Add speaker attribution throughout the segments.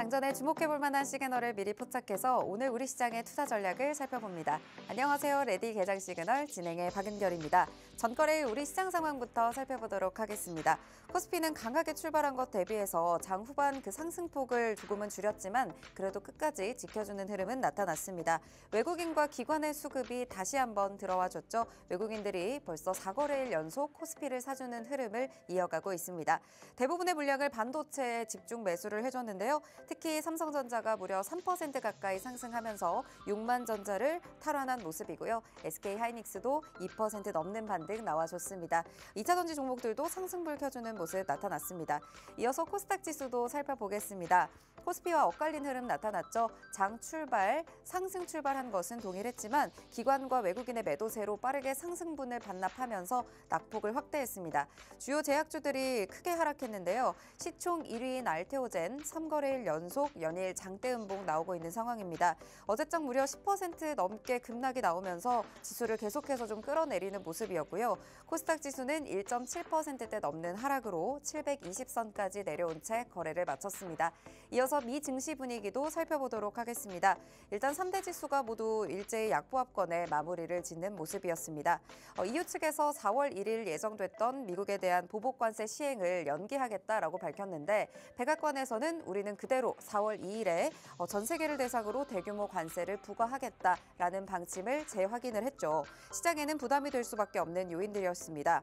Speaker 1: 장전에 주목해볼 만한 시그널을 미리 포착해서 오늘 우리 시장의 투자 전략을 살펴봅니다. 안녕하세요. 레디 개장 시그널 진행의 박은결입니다. 전거래일 우리 시장 상황부터 살펴보도록 하겠습니다. 코스피는 강하게 출발한 것 대비해서 장 후반 그 상승폭을 조금은 줄였지만 그래도 끝까지 지켜주는 흐름은 나타났습니다. 외국인과 기관의 수급이 다시 한번 들어와줬죠. 외국인들이 벌써 4거래일 연속 코스피를 사주는 흐름을 이어가고 있습니다. 대부분의 물량을 반도체에 집중 매수를 해줬는데요. 특히 삼성전자가 무려 3% 가까이 상승하면서 6만 전자를 탈환한 모습이고요. SK하이닉스도 2% 넘는 반등 나와줬습니다. 2차전지 종목들도 상승불 켜주는 모습 나타났습니다. 이어서 코스닥 지수도 살펴보겠습니다. 코스피와 엇갈린 흐름 나타났죠. 장 출발, 상승 출발한 것은 동일했지만 기관과 외국인의 매도세로 빠르게 상승분을 반납하면서 낙폭을 확대했습니다. 주요 제약주들이 크게 하락했는데요. 시총 1위인 알테오젠 3거래일 연속 연일 장대 음봉 나오고 있는 상황입니다. 어제장 무려 10% 넘게 급락이 나오면서 지수를 계속해서 좀 끌어내리는 모습이었고요. 코스닥 지수는 1.7%대 넘는 하락으로 720선까지 내려온 채 거래를 마쳤습니다. 이어서 미 증시 분위기도 살펴보도록 하겠습니다. 일단 3대 지수가 모두 일제히 약보합권에 마무리를 짓는 모습이었습니다. EU 측에서 4월 1일 예정됐던 미국에 대한 보복관세 시행을 연기하겠다라고 밝혔는데 백악관에서는 우리는 그대로 4월 2일에 전 세계를 대상으로 대규모 관세를 부과하겠다라는 방침을 재확인을 했죠. 시장에는 부담이 될 수밖에 없는 요인들이었습니다.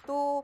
Speaker 1: 또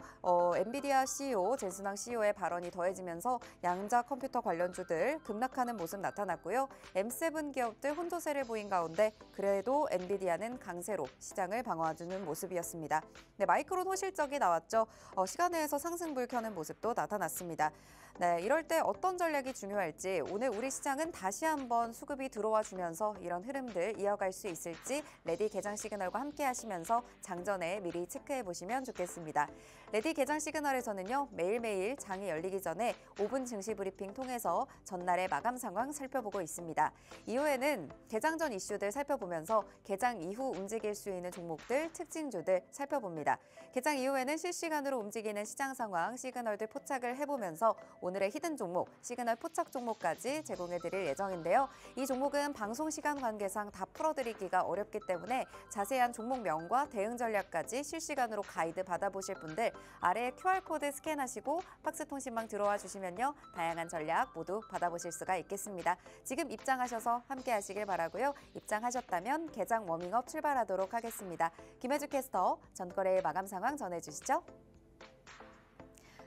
Speaker 1: 엔비디아 CEO, 젠슨왕 CEO의 발언이 더해지면서 양자 컴퓨터 관련주들 급락하는 모습 나타났고요. M7 기업들 혼조세를 보인 가운데 그래도 엔비디아는 강세로 시장을 방어해주는 모습이었습니다. 네, 마이크론 호실적이 나왔죠. 시간외에서 상승불 켜는 모습도 나타났습니다. 네, 이럴 때 어떤 전략이 중요할지 오늘 우리 시장은 다시 한번 수급이 들어와 주면서 이런 흐름들 이어갈 수 있을지 레디 개장 시그널과 함께 하시면서 장전에 미리 체크해 보시면 좋겠습니다. 레디 개장 시그널에서는요, 매일매일 장이 열리기 전에 5분 증시 브리핑 통해서 전날의 마감 상황 살펴보고 있습니다. 이후에는 개장 전 이슈들 살펴보면서 개장 이후 움직일 수 있는 종목들, 특징주들 살펴봅니다. 개장 이후에는 실시간으로 움직이는 시장 상황, 시그널들 포착을 해보면서 오늘의 히든 종목, 시그널 포착 종목까지 제공해드릴 예정인데요. 이 종목은 방송 시간 관계상 다 풀어드리기가 어렵기 때문에 자세한 종목명과 대응 전략까지 실시간으로 가이드 받아보실 분들 아래 QR코드 스캔하시고 팍스통신망 들어와 주시면요. 다양한 전략 모두 받아보실 수가 있겠습니다. 지금 입장하셔서 함께 하시길 바라고요. 입장하셨다면 개장 워밍업 출발하도록 하겠습니다. 김혜주 캐스터, 전거래일 마감 상황 전해주시죠.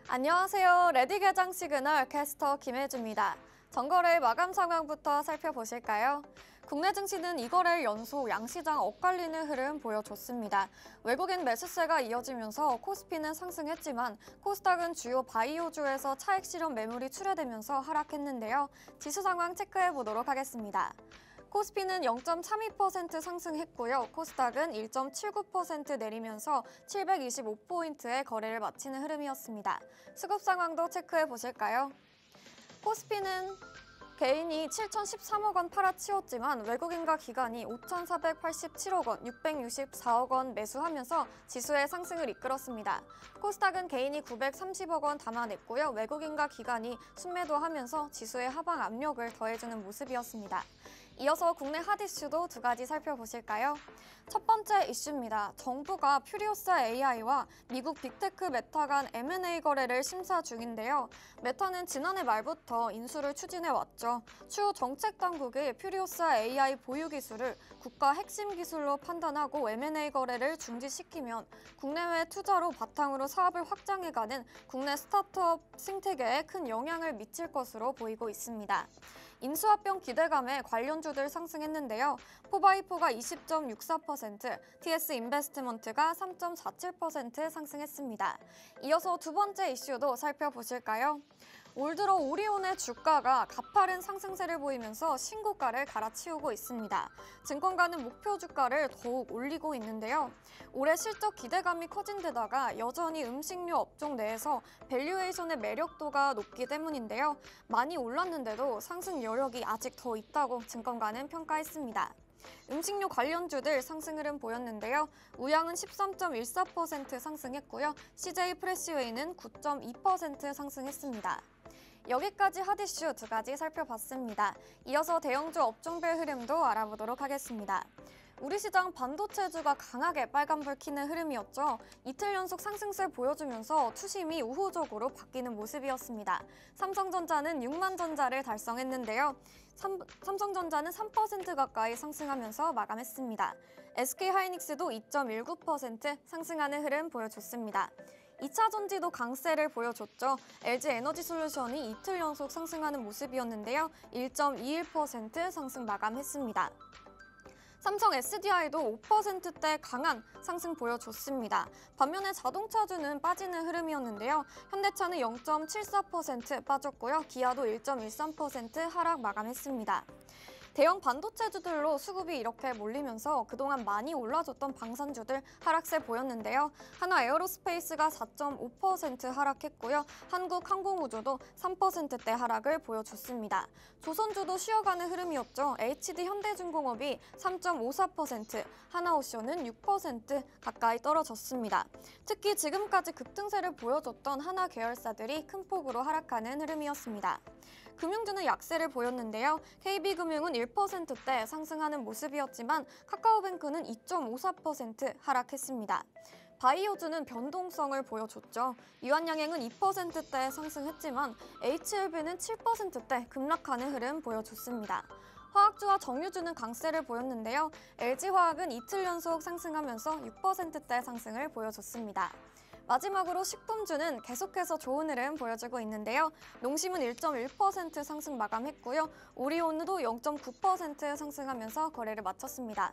Speaker 2: 안녕하세요. 레디 개장 시그널 캐스터 김혜주입니다. 전거래일 마감 상황부터 살펴보실까요? 국내 증시는 2거래일 연속 양시장 엇갈리는 흐름 보여줬습니다. 외국인 매수세가 이어지면서 코스피는 상승했지만 코스닥은 주요 바이오주에서 차익 실현 매물이 출회되면서 하락했는데요. 지수 상황 체크해 보도록 하겠습니다. 코스피는 0.32% 상승했고요. 코스닥은 1.79% 내리면서 725포인트의 거래를 마치는 흐름이었습니다. 수급 상황도 체크해 보실까요? 코스피는 개인이 7,013억 원 팔아치웠지만 외국인과 기관이 5,487억 원, 664억 원 매수하면서 지수의 상승을 이끌었습니다. 코스닥은 개인이 930억 원 담아냈고요. 외국인과 기관이 순매도하면서 지수의 하방 압력을 더해주는 모습이었습니다. 이어서 국내 핫 이슈도 두 가지 살펴보실까요? 첫 번째 이슈입니다. 정부가 퓨리오사 AI와 미국 빅테크 메타 간 M&A 거래를 심사 중인데요. 메타는 지난해 말부터 인수를 추진해왔죠. 추후 정책 당국이 퓨리오사 AI 보유 기술을 국가 핵심 기술로 판단하고 M&A 거래를 중지시키면 국내외 투자로 바탕으로 사업을 확장해가는 국내 스타트업 생태계에 큰 영향을 미칠 것으로 보이고 있습니다. 인수합병 기대감에 관련주들 상승했는데요. 포바이포가 20.64%, TS 인베스트먼트가 3.47% 상승했습니다. 이어서 두 번째 이슈도 살펴보실까요? 올 들어 오리온의 주가가 가파른 상승세를 보이면서 신고가를 갈아치우고 있습니다. 증권가는 목표 주가를 더욱 올리고 있는데요. 올해 실적 기대감이 커진 데다가 여전히 음식료 업종 내에서 밸류에이션의 매력도가 높기 때문인데요. 많이 올랐는데도 상승 여력이 아직 더 있다고 증권가는 평가했습니다. 음식료 관련주들 상승 흐름 보였는데요. 우양은 13.14% 상승했고요. CJ 프레시웨이는 9.2% 상승했습니다. 여기까지 핫 이슈 2가지 살펴봤습니다. 이어서 대형주 업종별 흐름도 알아보도록 하겠습니다. 우리 시장 반도체주가 강하게 빨간불 켜는 흐름이었죠. 이틀 연속 상승세 보여주면서 투심이 우호적으로 바뀌는 모습이었습니다. 삼성전자는 6만 전자를 달성했는데요. 삼성전자는 3% 가까이 상승하면서 마감했습니다. SK하이닉스도 2.19% 상승하는 흐름 보여줬습니다. 2차 전지도 강세를 보여줬죠. LG에너지솔루션이 이틀 연속 상승하는 모습이었는데요. 1.21% 상승 마감했습니다. 삼성 SDI도 5%대 강한 상승 보여줬습니다. 반면에 자동차주는 빠지는 흐름이었는데요. 현대차는 0.74% 빠졌고요. 기아도 1.13% 하락 마감했습니다. 대형 반도체주들로 수급이 이렇게 몰리면서 그동안 많이 올라줬던 방산주들 하락세 보였는데요. 하나 에어로스페이스가 4.5% 하락했고요. 한국항공우주도 3%대 하락을 보여줬습니다. 조선주도 쉬어가는 흐름이었죠. HD 현대중공업이 3.54%, 하나오션은 6% 가까이 떨어졌습니다. 특히 지금까지 급등세를 보여줬던 하나 계열사들이 큰 폭으로 하락하는 흐름이었습니다. 금융주는 약세를 보였는데요. KB금융은 1%대 상승하는 모습이었지만 카카오뱅크는 2.54% 하락했습니다. 바이오주는 변동성을 보여줬죠. 유한양행은 2%대 상승했지만 HLB는 7%대 급락하는 흐름 보여줬습니다. 화학주와 정유주는 강세를 보였는데요. LG화학은 이틀 연속 상승하면서 6%대 상승을 보여줬습니다. 마지막으로 식품주는 계속해서 좋은 흐름 보여주고 있는데요. 농심은 1.1% 상승 마감했고요. 오리온도 0.9% 상승하면서 거래를 마쳤습니다.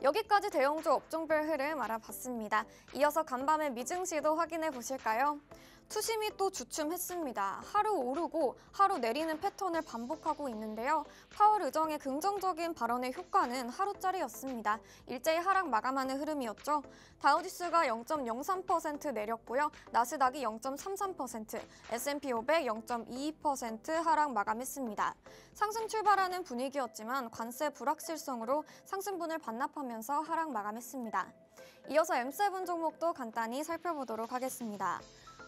Speaker 2: 여기까지 대형주 업종별 흐름 알아봤습니다. 이어서 간밤의 미증시도 확인해 보실까요? 투심이 또 주춤했습니다. 하루 오르고 하루 내리는 패턴을 반복하고 있는데요. 파월 의정의 긍정적인 발언의 효과는 하루짜리였습니다. 일제히 하락 마감하는 흐름이었죠. 다우지수가 0.03% 내렸고요. 나스닥이 0.33%, S&P 500 0.22% 하락 마감했습니다. 상승 출발하는 분위기였지만 관세 불확실성으로 상승분을 반납하면서 하락 마감했습니다. 이어서 M7 종목도 간단히 살펴보도록 하겠습니다.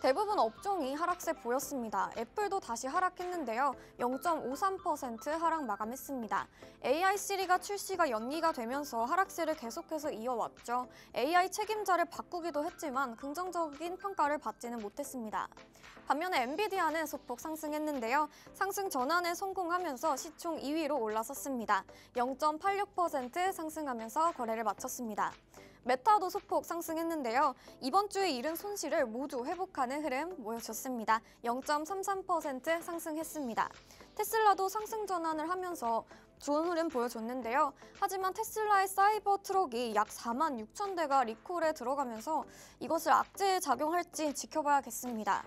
Speaker 2: 대부분 업종이 하락세 보였습니다. 애플도 다시 하락했는데요. 0.53% 하락 마감했습니다. AI 시리가 출시가 연기가 되면서 하락세를 계속해서 이어왔죠. AI 책임자를 바꾸기도 했지만 긍정적인 평가를 받지는 못했습니다. 반면에 엔비디아는 소폭 상승했는데요. 상승 전환에 성공하면서 시총 2위로 올라섰습니다. 0.86% 상승하면서 거래를 마쳤습니다. 메타도 소폭 상승했는데요. 이번 주에 잃은 손실을 모두 회복하는 흐름 보여줬습니다. 0.33% 상승했습니다. 테슬라도 상승 전환을 하면서 좋은 흐름 보여줬는데요. 하지만 테슬라의 사이버 트럭이 약 4만 6천 대가 리콜에 들어가면서 이것을 악재에 작용할지 지켜봐야겠습니다.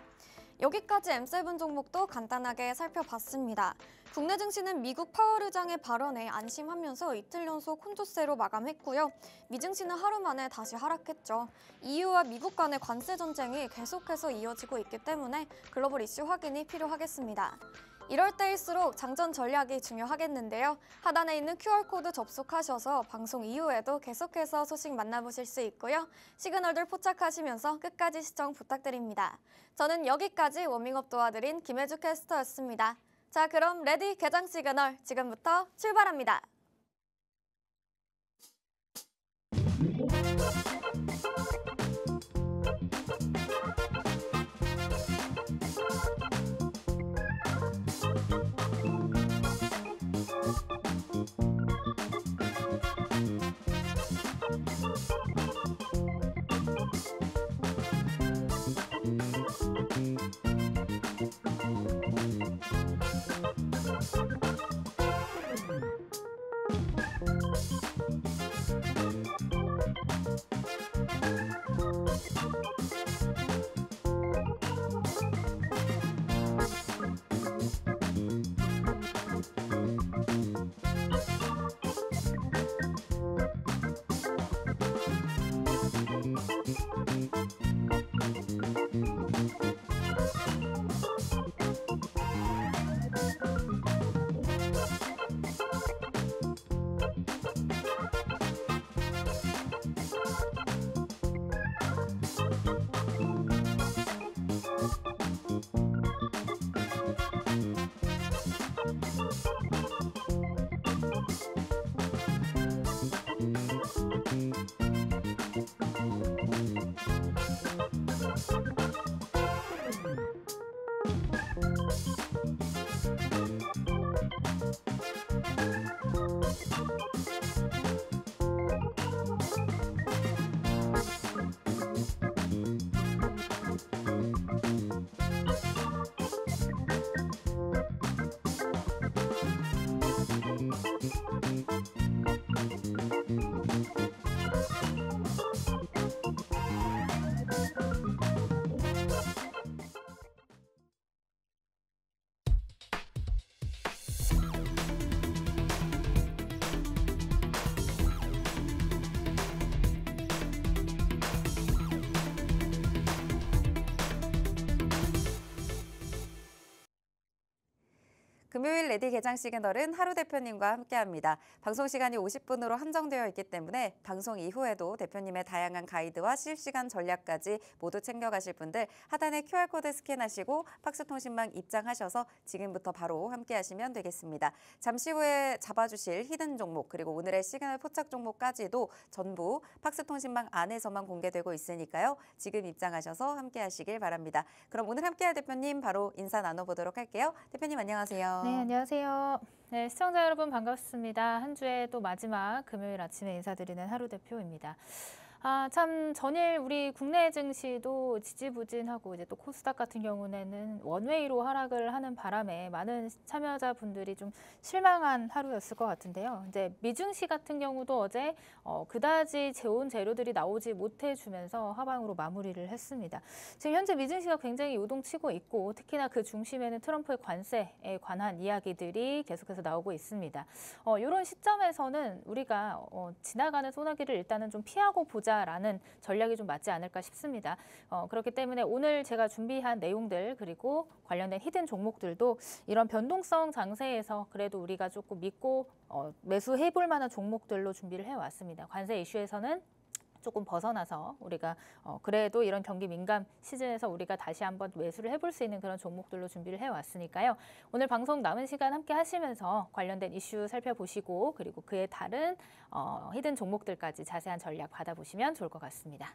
Speaker 2: 여기까지 M7 종목도 간단하게 살펴봤습니다. 국내 증시는 미국 파월 의장의 발언에 안심하면서 이틀 연속 혼조세로 마감했고요. 미증시는 하루 만에 다시 하락했죠. EU와 미국 간의 관세 전쟁이 계속해서 이어지고 있기 때문에 글로벌 이슈 확인이 필요하겠습니다. 이럴 때일수록 장전 전략이 중요하겠는데요. 하단에 있는 QR코드 접속하셔서 방송 이후에도 계속해서 소식 만나보실 수 있고요. 시그널들 포착하시면서 끝까지 시청 부탁드립니다. 저는 여기까지 워밍업 도와드린 김혜주 캐스터였습니다. 자, 그럼 레디 개장 시그널 지금부터 출발합니다.
Speaker 1: 금요일 레디 개장 시그널은 하루 대표님과 함께합니다. 방송 시간이 50분으로 한정되어 있기 때문에 방송 이후에도 대표님의 다양한 가이드와 실시간 전략까지 모두 챙겨가실 분들 하단에 QR코드 스캔하시고 팍스통신망 입장하셔서 지금부터 바로 함께하시면 되겠습니다. 잠시 후에 잡아주실 히든 종목 그리고 오늘의 시그널 포착 종목까지도 전부 팍스통신망 안에서만 공개되고 있으니까요. 지금 입장하셔서 함께하시길 바랍니다. 그럼 오늘 함께할 대표님 바로 인사 나눠보도록 할게요. 대표님 안녕하세요.
Speaker 3: 네, 안녕하세요. 네, 시청자 여러분 반갑습니다. 한 주의 또 마지막 금요일 아침에 인사드리는 하루 대표입니다. 참 전일 우리 국내 증시도 지지부진하고 이제 또 코스닥 같은 경우에는 원웨이로 하락을 하는 바람에 많은 참여자분들이 좀 실망한 하루였을 것 같은데요. 이제 미증시 같은 경우도 어제 그다지 좋은 재료들이 나오지 못해주면서 하방으로 마무리를 했습니다. 지금 현재 미증시가 굉장히 요동치고 있고 특히나 그 중심에는 트럼프의 관세에 관한 이야기들이 계속해서 나오고 있습니다. 이런 시점에서는 우리가 지나가는 소나기를 일단은 좀 피하고 보자라는 전략이 좀 맞지 않을까 싶습니다. 그렇기 때문에 오늘 제가 준비한 내용들 그리고 관련된 히든 종목들도 이런 변동성 장세에서 그래도 우리가 조금 믿고 매수해볼 만한 종목들로 준비를 해왔습니다. 관세 이슈에서는 조금 벗어나서 우리가 그래도 이런 경기 민감 시즌에서 우리가 다시 한번 매수를 해볼 수 있는 그런 종목들로 준비를 해왔으니까요. 오늘 방송 남은 시간 함께 하시면서 관련된 이슈 살펴보시고 그리고 그에 다른 히든 종목들까지 자세한 전략 받아보시면 좋을 것 같습니다.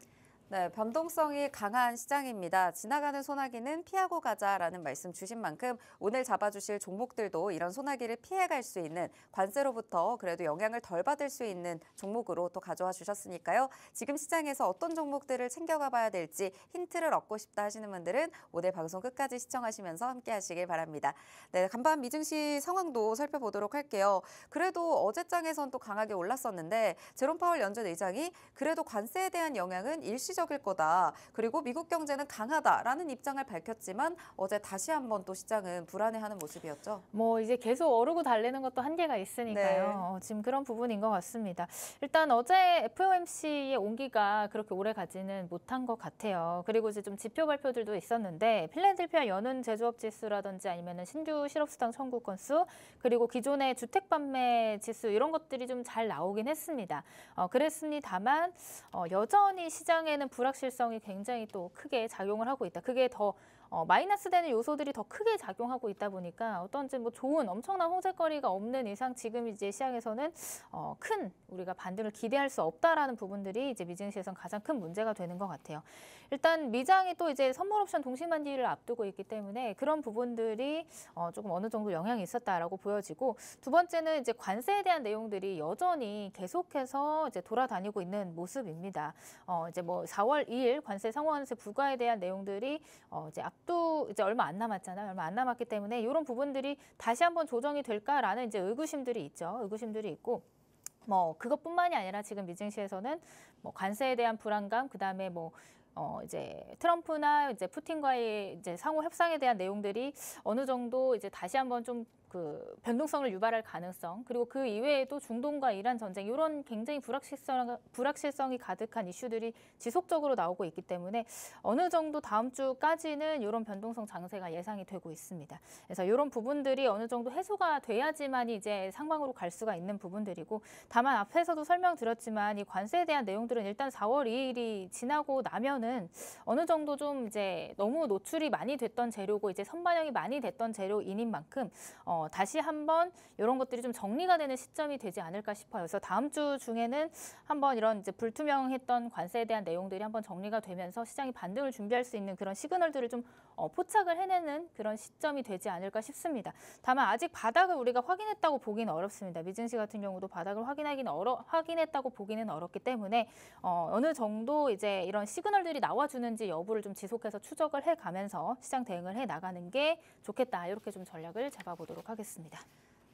Speaker 1: 네, 변동성이 강한 시장입니다. 지나가는 소나기는 피하고 가자라는 말씀 주신 만큼 오늘 잡아주실 종목들도 이런 소나기를 피해갈 수 있는 관세로부터 그래도 영향을 덜 받을 수 있는 종목으로 또 가져와 주셨으니까요. 지금 시장에서 어떤 종목들을 챙겨가 봐야 될지 힌트를 얻고 싶다 하시는 분들은 오늘 방송 끝까지 시청하시면서 함께 하시길 바랍니다. 네, 간밤 미증시 상황도 살펴보도록 할게요. 그래도 어제장에선 또 강하게 올랐었는데 제롬 파월 연준 의장이 그래도 관세에 대한 영향은 일시적일 거다. 그리고 미국 경제는 강하다라는 입장을 밝혔지만 어제 다시 한번 또 시장은 불안해하는 모습이었죠.
Speaker 3: 뭐 이제 계속 오르고 달리는 것도 한계가 있으니까요. 지금 그런 부분인 것 같습니다. 일단 어제 FOMC의 온기가 그렇게 오래 가지는 못한 것 같아요. 그리고 이제 좀 지표 발표들도 있었는데 필라델피아 연은 제조업 지수라든지 아니면은 신규 실업수당 청구 건수 그리고 기존의 주택 판매 지수 이런 것들이 좀 잘 나오긴 했습니다. 그랬습니다만 여전히 시장에는 불확실성이 굉장히 또 크게 작용을 하고 있다. 그게 더 마이너스 되는 요소들이 더 크게 작용하고 있다 보니까 어떤지 뭐 좋은 엄청난 호재거리가 없는 이상 지금 이제 시장에서는 큰 우리가 반등을 기대할 수 없다라는 부분들이 이제 미증시에선 가장 큰 문제가 되는 것 같아요. 일단 미장이 또 이제 선물 옵션 동시만기를 앞두고 있기 때문에 그런 부분들이 조금 어느 정도 영향이 있었다라고 보여지고 두 번째는 이제 관세에 대한 내용들이 여전히 계속해서 이제 돌아다니고 있는 모습입니다. 이제 뭐 4월 2일 관세 상호환수 부과에 대한 내용들이 이제 얼마 안 남았잖아요. 얼마 안 남았기 때문에 이런 부분들이 다시 한번 조정이 될까라는 이제 의구심들이 있죠. 의구심들이 있고. 뭐 그것뿐만이 아니라 지금 미증시에서는 뭐 관세에 대한 불안감, 그다음에 뭐 이제 트럼프나 이제 푸틴과의 이제 상호 협상에 대한 내용들이 어느 정도 이제 다시 한번 좀 그 변동성을 유발할 가능성 그리고 그 이외에도 중동과 이란 전쟁 이런 굉장히 불확실성이 가득한 이슈들이 지속적으로 나오고 있기 때문에 어느 정도 다음 주까지는 이런 변동성 장세가 예상이 되고 있습니다. 그래서 이런 부분들이 어느 정도 해소가 돼야지만 이제 상방으로 갈 수가 있는 부분들이고 다만 앞에서도 설명드렸지만 이 관세에 대한 내용들은 일단 4월 2일이 지나고 나면은 어느 정도 좀 이제 너무 노출이 많이 됐던 재료고 이제 선반영이 많이 됐던 재료인 만큼 다시 한번 이런 것들이 좀 정리가 되는 시점이 되지 않을까 싶어요. 그래서 다음 주 중에는 한번 이런 이제 불투명했던 관세에 대한 내용들이 한번 정리가 되면서 시장이 반등을 준비할 수 있는 그런 시그널들을 좀 포착을 해내는 그런 시점이 되지 않을까 싶습니다. 다만 아직 바닥을 우리가 확인했다고 보기는 어렵습니다. 미증시 같은 경우도 바닥을 확인했다고 보기는 어렵기 때문에 어느 정도 이제 이런 시그널들이 나와주는지 여부를 좀 지속해서 추적을 해가면서 시장 대응을 해 나가는 게 좋겠다. 이렇게 좀 전략을 잡아보도록 하겠습니다.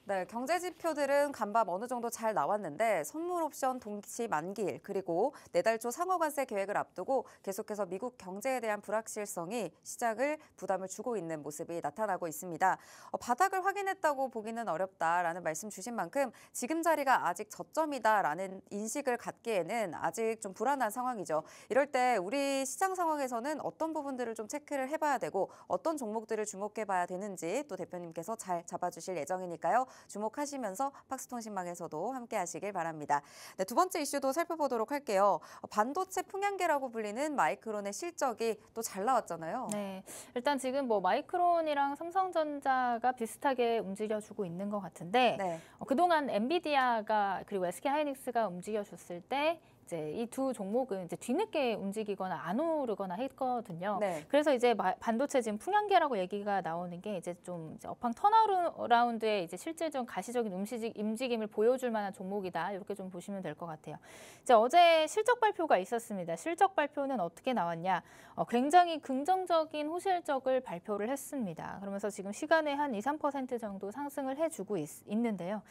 Speaker 1: 네, 경제 지표들은 간밤 어느 정도 잘 나왔는데 선물 옵션 동치 만기일 그리고 내달 초 상호 관세 계획을 앞두고 계속해서 미국 경제에 대한 불확실성이 시장을 부담을 주고 있는 모습이 나타나고 있습니다. 바닥을 확인했다고 보기는 어렵다라는 말씀 주신 만큼 지금 자리가 아직 저점이다라는 인식을 갖기에는 아직 좀 불안한 상황이죠. 이럴 때 우리 시장 상황에서는 어떤 부분들을 좀 체크를 해봐야 되고 어떤 종목들을 주목해봐야 되는지 또 대표님께서 잘 잡아주실 예정이니까요. 주목하시면서 박스통신망에서도 함께 하시길 바랍니다. 네, 두 번째 이슈도 살펴보도록 할게요. 반도체 풍향계라고 불리는 마이크론의 실적이 또 잘 나왔잖아요.
Speaker 3: 네, 일단 지금 뭐 마이크론이랑 삼성전자가 비슷하게 움직여주고 있는 것 같은데
Speaker 1: 네.
Speaker 3: 그동안 엔비디아가 그리고 SK하이닉스가 움직여줬을 때 이제 이 두 종목은 이제 뒤늦게 움직이거나 안 오르거나 했거든요.
Speaker 1: 네.
Speaker 3: 그래서 이제 반도체 지금 풍향계라고 얘기가 나오는 게 이제 좀 이제 업황 턴어라운드에 이제 실질적 가시적인 움직임을 보여줄 만한 종목이다. 이렇게 좀 보시면 될 것 같아요. 이제 어제 실적 발표가 있었습니다. 실적 발표는 어떻게 나왔냐? 굉장히 긍정적인 호실적을 발표를 했습니다. 그러면서 지금 시간에 한 2~3% 정도 상승을 해주고 있는데요.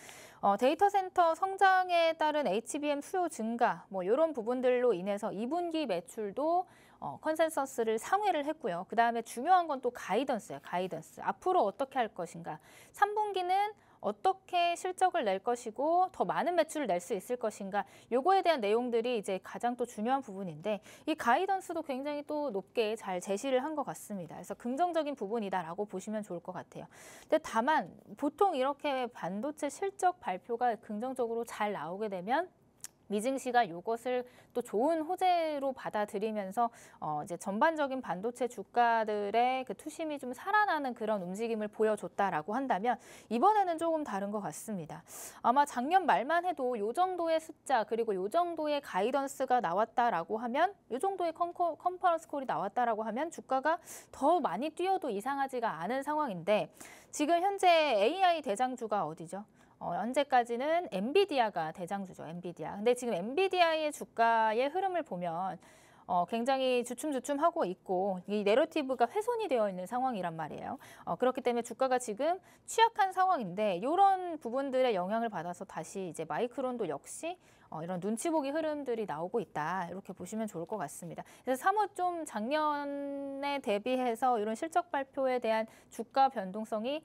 Speaker 3: 데이터 센터 성장에 따른 HBM 수요 증가, 뭐 이런 부분들로 인해서 2분기 매출도 컨센서스를 상회를 했고요. 그다음에 중요한 건 또 가이던스예요. 가이던스. 앞으로 어떻게 할 것인가. 3분기는 어떻게 실적을 낼 것이고 더 많은 매출을 낼 수 있을 것인가. 요거에 대한 내용들이 이제 가장 또 중요한 부분인데 이 가이던스도 굉장히 또 높게 잘 제시를 한 것 같습니다. 그래서 긍정적인 부분이다라고 보시면 좋을 것 같아요. 근데 다만 보통 이렇게 반도체 실적 발표가 긍정적으로 잘 나오게 되면 미증시가 이것을 또 좋은 호재로 받아들이면서 이제 전반적인 반도체 주가들의 그 투심이 좀 살아나는 그런 움직임을 보여줬다라고 한다면 이번에는 조금 다른 것 같습니다. 아마 작년 말만 해도 이 정도의 숫자 그리고 이 정도의 가이던스가 나왔다라고 하면 이 정도의 컨퍼런스 콜이 나왔다라고 하면 주가가 더 많이 뛰어도 이상하지가 않은 상황인데 지금 현재 AI 대장주가 어디죠? 현재까지는 엔비디아가 대장주죠. 엔비디아. 근데 지금 엔비디아의 주가의 흐름을 보면 굉장히 주춤주춤하고 있고 이 내러티브가 훼손이 되어 있는 상황이란 말이에요. 그렇기 때문에 주가가 지금 취약한 상황인데 이런 부분들의 영향을 받아서 다시 이제 마이크론도 역시 이런 눈치 보기 흐름들이 나오고 있다. 이렇게 보시면 좋을 것 같습니다. 그래서 사뭇 좀 작년에 대비해서 이런 실적 발표에 대한 주가 변동성이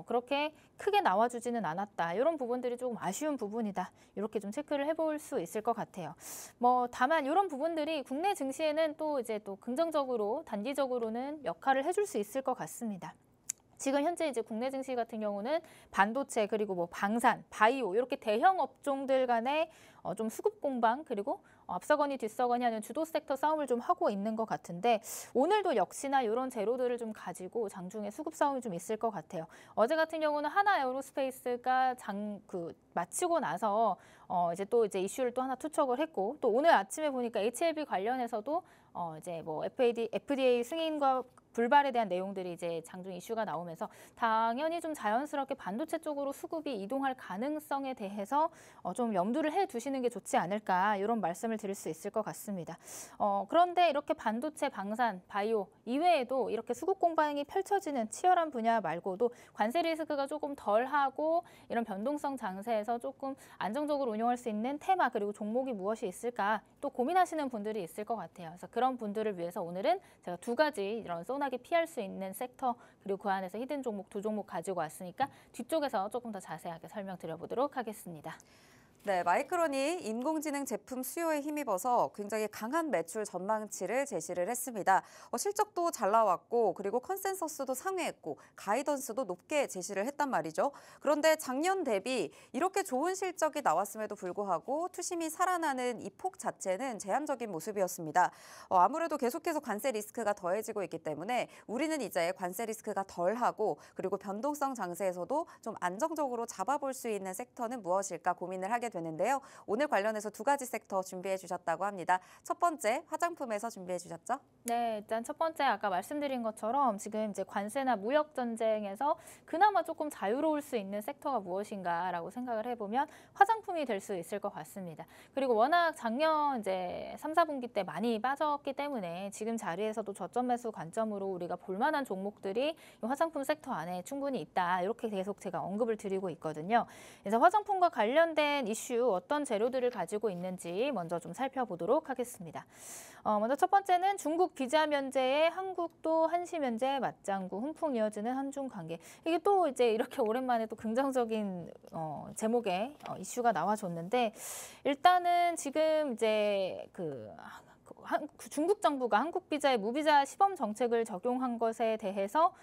Speaker 3: 그렇게 크게 나와주지는 않았다. 이런 부분들이 조금 아쉬운 부분이다. 이렇게 좀 체크를 해볼 수 있을 것 같아요. 뭐 다만 이런 부분들이 국내 증시에는 또 이제 또 긍정적으로 단기적으로는 역할을 해줄 수 있을 것 같습니다. 지금 현재 이제 국내 증시 같은 경우는 반도체 그리고 뭐 방산, 바이오 이렇게 대형 업종들 간의 좀 수급 공방 그리고 앞서거니 뒤서거니 하는 주도 섹터 싸움을 좀 하고 있는 것 같은데 오늘도 역시나 이런 재료들을 좀 가지고 장중에 수급 싸움이 좀 있을 것 같아요. 어제 같은 경우는 하나 에어로스페이스가 마치고 나서 이제 이슈를 또 하나 투척을 했고 또 오늘 아침에 보니까 HLB 관련해서도 이제 뭐 FDA 승인과 불발에 대한 내용들이 이제 장중 이슈가 나오면서 당연히 좀 자연스럽게 반도체 쪽으로 수급이 이동할 가능성에 대해서 좀 염두를 해두시는 게 좋지 않을까 이런 말씀을 드릴 수 있을 것 같습니다. 그런데 이렇게 반도체, 방산, 바이오 이외에도 이렇게 수급 공방이 펼쳐지는 치열한 분야 말고도 관세 리스크가 조금 덜하고 이런 변동성 장세에서 조금 안정적으로 운용할 수 있는 테마 그리고 종목이 무엇이 있을까 또 고민하시는 분들이 있을 것 같아요. 그래서 그런 분들을 위해서 오늘은 제가 두 가지 이런 소나기 피할 수 있는 섹터 그리고 그 안에서 히든 종목 두 종목 가지고 왔으니까 뒤쪽에서 조금 더 자세하게 설명드려보도록 하겠습니다.
Speaker 1: 네, 마이크론이 인공지능 제품 수요에 힘입어서 굉장히 강한 매출 전망치를 제시를 했습니다. 실적도 잘 나왔고 그리고 컨센서스도 상회했고 가이던스도 높게 제시를 했단 말이죠. 그런데 작년 대비 이렇게 좋은 실적이 나왔음에도 불구하고 투심이 살아나는 이 폭 자체는 제한적인 모습이었습니다. 아무래도 계속해서 관세 리스크가 더해지고 있기 때문에 우리는 이제 관세 리스크가 덜하고 그리고 변동성 장세에서도 좀 안정적으로 잡아볼 수 있는 섹터는 무엇일까 고민을 하게 되는데요. 오늘 관련해서 두 가지 섹터 준비해 주셨다고 합니다. 첫 번째, 화장품에서 준비해 주셨죠?
Speaker 3: 네, 일단 첫 번째 아까 말씀드린 것처럼 지금 이제 관세나 무역 전쟁에서 그나마 조금 자유로울 수 있는 섹터가 무엇인가라고 생각을 해보면 화장품이 될 수 있을 것 같습니다. 그리고 워낙 작년 이제 3, 4분기 때 많이 빠졌기 때문에 지금 자리에서도 저점 매수 관점으로 우리가 볼만한 종목들이 화장품 섹터 안에 충분히 있다. 이렇게 계속 제가 언급을 드리고 있거든요. 그래서 화장품과 관련된 이슈 어떤 재료들을 가지고 있는지 먼저 좀 살펴보도록 하겠습니다. 먼저 첫 번째는 중국 비자 면제에 한국도 한시 면제 맞장구 훈풍 이어지는 한중 관계. 이게 또 이제 이렇게 오랜만에 또 긍정적인 제목의 이슈가 나와줬는데 일단은 지금 이제 중국 정부가 한국 비자에 무비자 시범 정책을 적용한 것에 대해서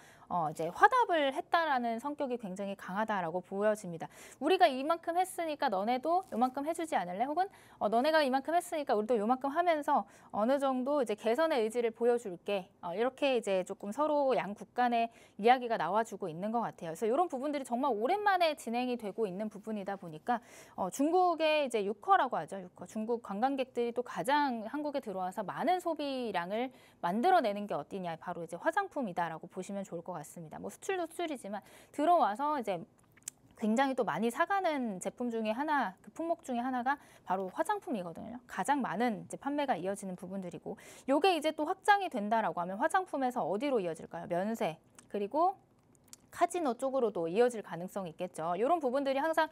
Speaker 3: 이제 화답을 했다라는 성격이 굉장히 강하다라고 보여집니다. 우리가 이만큼 했으니까 너네도 이만큼 해주지 않을래? 혹은 너네가 이만큼 했으니까 우리도 이만큼 하면서 어느 정도 이제 개선의 의지를 보여줄게. 이렇게 이제 조금 서로 양국 간의 이야기가 나와주고 있는 것 같아요. 그래서 이런 부분들이 정말 오랜만에 진행이 되고 있는 부분이다 보니까 중국의 이제 유커라고 하죠. 유커. 중국 관광객들이 또 가장 한국에 들어와서 많은 소비량을 만들어내는 게 어디냐? 바로 이제 화장품이다라고 보시면 좋을 것 같습니다. 뭐 수출도 수출이지만 들어와서 이제 굉장히 또 많이 사가는 제품 중에 하나, 그 품목 중에 하나가 바로 화장품이거든요. 가장 많은 이제 판매가 이어지는 부분들이고, 요게 이제 또 확장이 된다라고 하면 화장품에서 어디로 이어질까요? 면세 그리고 카지노 쪽으로도 이어질 가능성이 있겠죠. 이런 부분들이 항상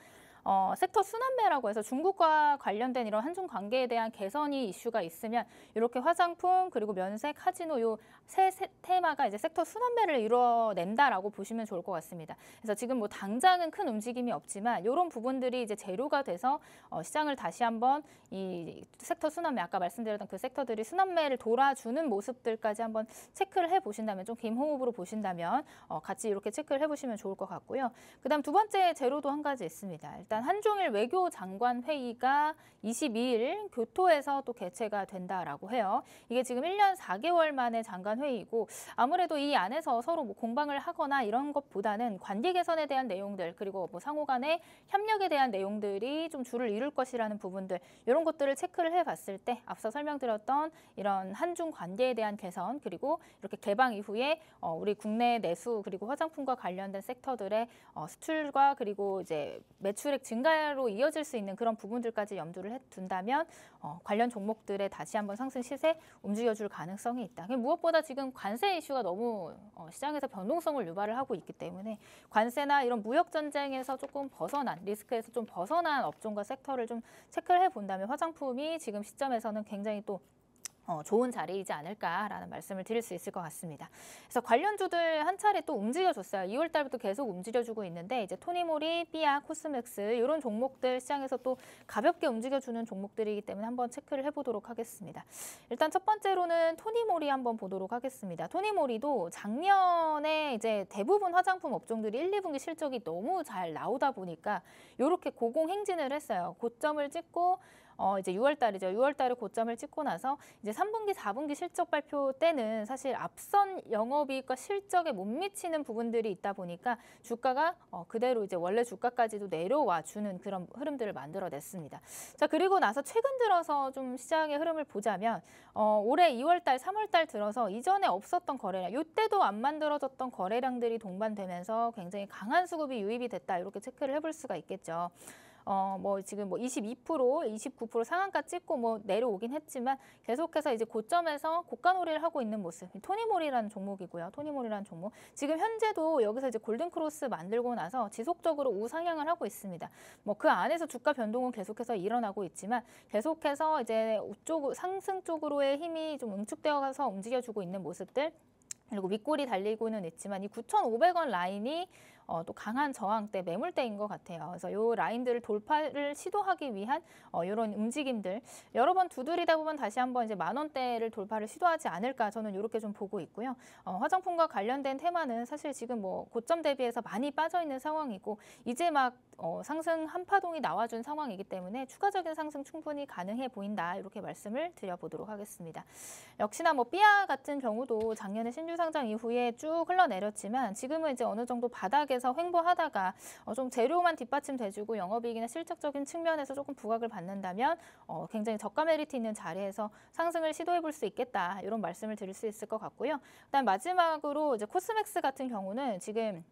Speaker 3: 섹터 순환매라고 해서 중국과 관련된 이런 한중 관계에 대한 개선이 이슈가 있으면 이렇게 화장품 그리고 면세, 카지노 요 세 테마가 이제 섹터 순환매를 이뤄낸다라고 보시면 좋을 것 같습니다. 그래서 지금 뭐 당장은 큰 움직임이 없지만 이런 부분들이 이제 재료가 돼서 시장을 다시 한번 이 섹터 순환매 아까 말씀드렸던 그 섹터들이 순환매를 돌아주는 모습들까지 한번 체크를 해보신다면 좀 긴 호흡으로 보신다면 같이 이렇게 체크를 해보시면 좋을 것 같고요. 그다음 두 번째 재료도 한 가지 있습니다. 일단 한중일 외교장관 회의가 22일 교토에서 또 개최가 된다라고 해요. 이게 지금 1년 4개월 만에 장관 회의이고 아무래도 이 안에서 서로 뭐 공방을 하거나 이런 것보다는 관계 개선에 대한 내용들 그리고 뭐 상호 간의 협력에 대한 내용들이 좀 줄을 이룰 것이라는 부분들 이런 것들을 체크를 해봤을 때 앞서 설명드렸던 이런 한중 관계에 대한 개선 그리고 이렇게 개방 이후에 우리 국내 내수 그리고 화장품과 관련된 섹터들의 수출과 그리고 이제 매출액 증가로 이어질 수 있는 그런 부분들까지 염두를 둔다면 관련 종목들의 다시 한번 상승 시세 움직여줄 가능성이 있다. 무엇보다 지금 관세 이슈가 너무 시장에서 변동성을 유발을 하고 있기 때문에 관세나 이런 무역 전쟁에서 조금 벗어난 리스크에서 좀 벗어난 업종과 섹터를 좀 체크를 해본다면 화장품이 지금 시점에서는 굉장히 또 좋은 자리이지 않을까라는 말씀을 드릴 수 있을 것 같습니다. 그래서 관련주들 한 차례 또 움직여줬어요. 2월 달부터 계속 움직여주고 있는데 이제 토니모리, 삐아, 코스맥스 이런 종목들 시장에서 또 가볍게 움직여주는 종목들이기 때문에 한번 체크를 해보도록 하겠습니다. 일단 첫 번째로는 토니모리 한번 보도록 하겠습니다. 토니모리도 작년에 이제 대부분 화장품 업종들이 1, 2분기 실적이 너무 잘 나오다 보니까 이렇게 고공행진을 했어요. 고점을 찍고 이제 6월 달이죠. 6월 달에 고점을 찍고 나서 이제 3분기, 4분기 실적 발표 때는 사실 앞선 영업이익과 실적에 못 미치는 부분들이 있다 보니까 주가가 그대로 이제 원래 주가까지도 내려와 주는 그런 흐름들을 만들어냈습니다. 자, 그리고 나서 최근 들어서 좀 시장의 흐름을 보자면 올해 2월 달, 3월 달 들어서 이전에 없었던 거래량, 이때도 안 만들어졌던 거래량들이 동반되면서 굉장히 강한 수급이 유입이 됐다. 이렇게 체크를 해볼 수가 있겠죠. 뭐 지금 뭐 22%, 29% 상한가 찍고 뭐 내려오긴 했지만 계속해서 이제 고점에서 고가놀이를 하고 있는 모습. 토니모리라는 종목이고요. 토니모리라는 종목. 지금 현재도 여기서 이제 골든크로스 만들고 나서 지속적으로 우상향을 하고 있습니다. 뭐 그 안에서 주가 변동은 계속해서 일어나고 있지만 계속해서 이제 상승 쪽으로의 힘이 좀 응축되어서 움직여주고 있는 모습들. 그리고 윗골이 달리고는 있지만 이 9,500원 라인이 또 강한 저항대, 매물대인 것 같아요. 그래서 이 라인들을 돌파를 시도하기 위한 이런 움직임들 여러 번 두드리다 보면 다시 한번 이제 10,000원대를 돌파를 시도하지 않을까 저는 이렇게 좀 보고 있고요. 화장품과 관련된 테마는 사실 지금 뭐 고점 대비해서 많이 빠져 있는 상황이고 이제 막 상승 한파동이 나와준 상황이기 때문에 추가적인 상승 충분히 가능해 보인다 이렇게 말씀을 드려보도록 하겠습니다. 역시나 뭐 삐아 같은 경우도 작년에 신규 상장 이후에 쭉 흘러내렸지만 지금은 이제 어느 정도 바닥에서 횡보하다가 좀 재료만 뒷받침돼주고 영업이익이나 실적적인 측면에서 조금 부각을 받는다면 굉장히 저가 메리트 있는 자리에서 상승을 시도해 볼 수 있겠다 이런 말씀을 드릴 수 있을 것 같고요. 그다음 마지막으로 이제 코스맥스 같은 경우는 지금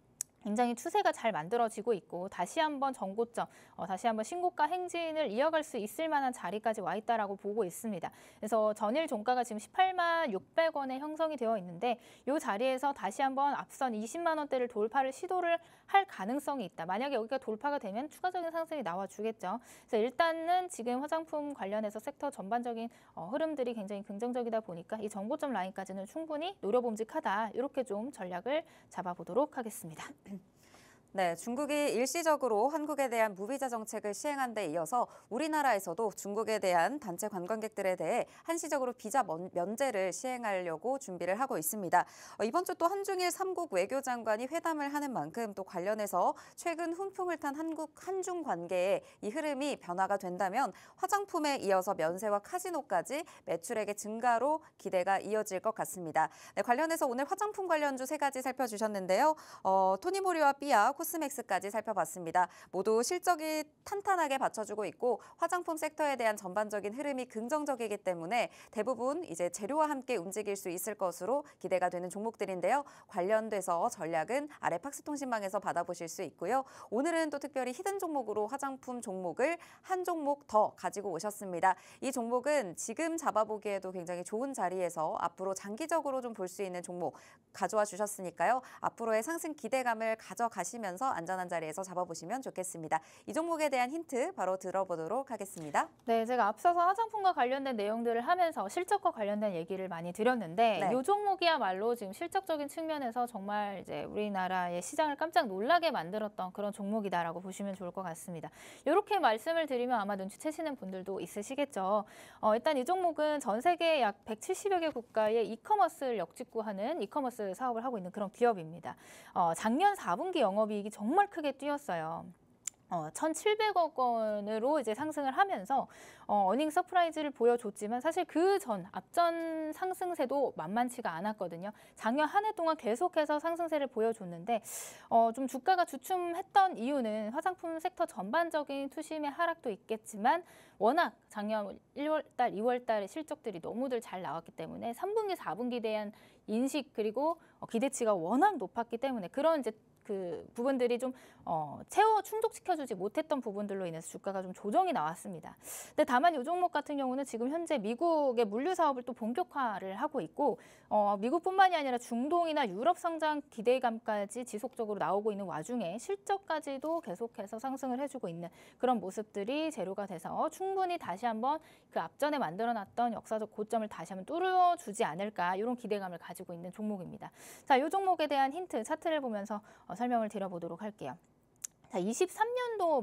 Speaker 3: 굉장히 추세가 잘 만들어지고 있고 다시 한번 전고점, 다시 한번 신고가 행진을 이어갈 수 있을 만한 자리까지 와 있다라고 보고 있습니다. 그래서 전일 종가가 지금 18만 600원에 형성이 되어 있는데 이 자리에서 다시 한번 앞선 20만 원대를 돌파를 시도를 할 가능성이 있다. 만약에 여기가 돌파가 되면 추가적인 상승이 나와주겠죠. 그래서 일단은 지금 화장품 관련해서 섹터 전반적인 흐름들이 굉장히 긍정적이다 보니까 이 전고점 라인까지는 충분히 노려봄직하다. 이렇게 좀 전략을 잡아보도록 하겠습니다.
Speaker 1: 네, 중국이 일시적으로 한국에 대한 무비자 정책을 시행한 데 이어서 우리나라에서도 중국에 대한 단체 관광객들에 대해 한시적으로 비자 면제를 시행하려고 준비를 하고 있습니다. 이번 주 또 한중일 3국 외교장관이 회담을 하는 만큼 또 관련해서 최근 훈풍을 탄 한중 관계에 이 흐름이 변화가 된다면 화장품에 이어서 면세와 카지노까지 매출액의 증가로 기대가 이어질 것 같습니다. 네, 관련해서 오늘 화장품 관련주 3가지 살펴주셨는데요. 토니모리와 삐아, 코스맥스까지 살펴봤습니다. 모두 실적이 탄탄하게 받쳐주고 있고 화장품 섹터에 대한 전반적인 흐름이 긍정적이기 때문에 대부분 이제 재료와 함께 움직일 수 있을 것으로 기대가 되는 종목들인데요. 관련돼서 전략은 아래 팍스통신망에서 받아보실 수 있고요. 오늘은 또 특별히 히든 종목으로 화장품 종목을 한 종목 더 가지고 오셨습니다. 이 종목은 지금 잡아보기에도 굉장히 좋은 자리에서 앞으로 장기적으로 좀 볼 수 있는 종목 가져와 주셨으니까요. 앞으로의 상승 기대감을 가져가시면 안전한 자리에서 잡아보시면 좋겠습니다. 이 종목에 대한 힌트 바로 들어보도록 하겠습니다.
Speaker 3: 네, 제가 앞서서 화장품과 관련된 내용들을 하면서 실적과 관련된 얘기를 많이 드렸는데
Speaker 1: 네.
Speaker 3: 이 종목이야말로 지금 실적적인 측면에서 정말 이제 우리나라의 시장을 깜짝 놀라게 만들었던 그런 종목이다라고 보시면 좋을 것 같습니다. 이렇게 말씀을 드리면 아마 눈치채시는 분들도 있으시겠죠. 일단 이 종목은 전 세계 약 170여 개 국가의 이커머스를 역직구하는 이커머스 사업을 하고 있는 그런 기업입니다. 작년 4분기 영업이익이 정말 크게 뛰었어요. 1,700억 원으로 이제 상승을 하면서 어닝 서프라이즈를 보여줬지만 사실 그 전 앞전 상승세도 만만치가 않았거든요. 작년 한 해 동안 계속해서 상승세를 보여줬는데 좀 주가가 주춤했던 이유는 화장품 섹터 전반적인 투심의 하락도 있겠지만 워낙 작년 1월달, 2월달에 실적들이 너무들 잘 나왔기 때문에 3분기, 4분기에 대한 인식 그리고 기대치가 워낙 높았기 때문에 그런 이제 그 부분들이 좀 채워 충족시켜주지 못했던 부분들로 인해서 주가가 좀 조정이 나왔습니다. 근데 다만 이 종목 같은 경우는 지금 현재 미국의 물류 사업을 또 본격화를 하고 있고 미국뿐만이 아니라 중동이나 유럽 성장 기대감까지 지속적으로 나오고 있는 와중에 실적까지도 계속해서 상승을 해주고 있는 그런 모습들이 재료가 돼서 충분히 다시 한번 그 앞전에 만들어놨던 역사적 고점을 다시 한번 뚫어주지 않을까 이런 기대감을 가지고 있는 종목입니다. 자, 이 종목에 대한 힌트 차트를 보면서 설명을 드려보도록 할게요. 자, 23년도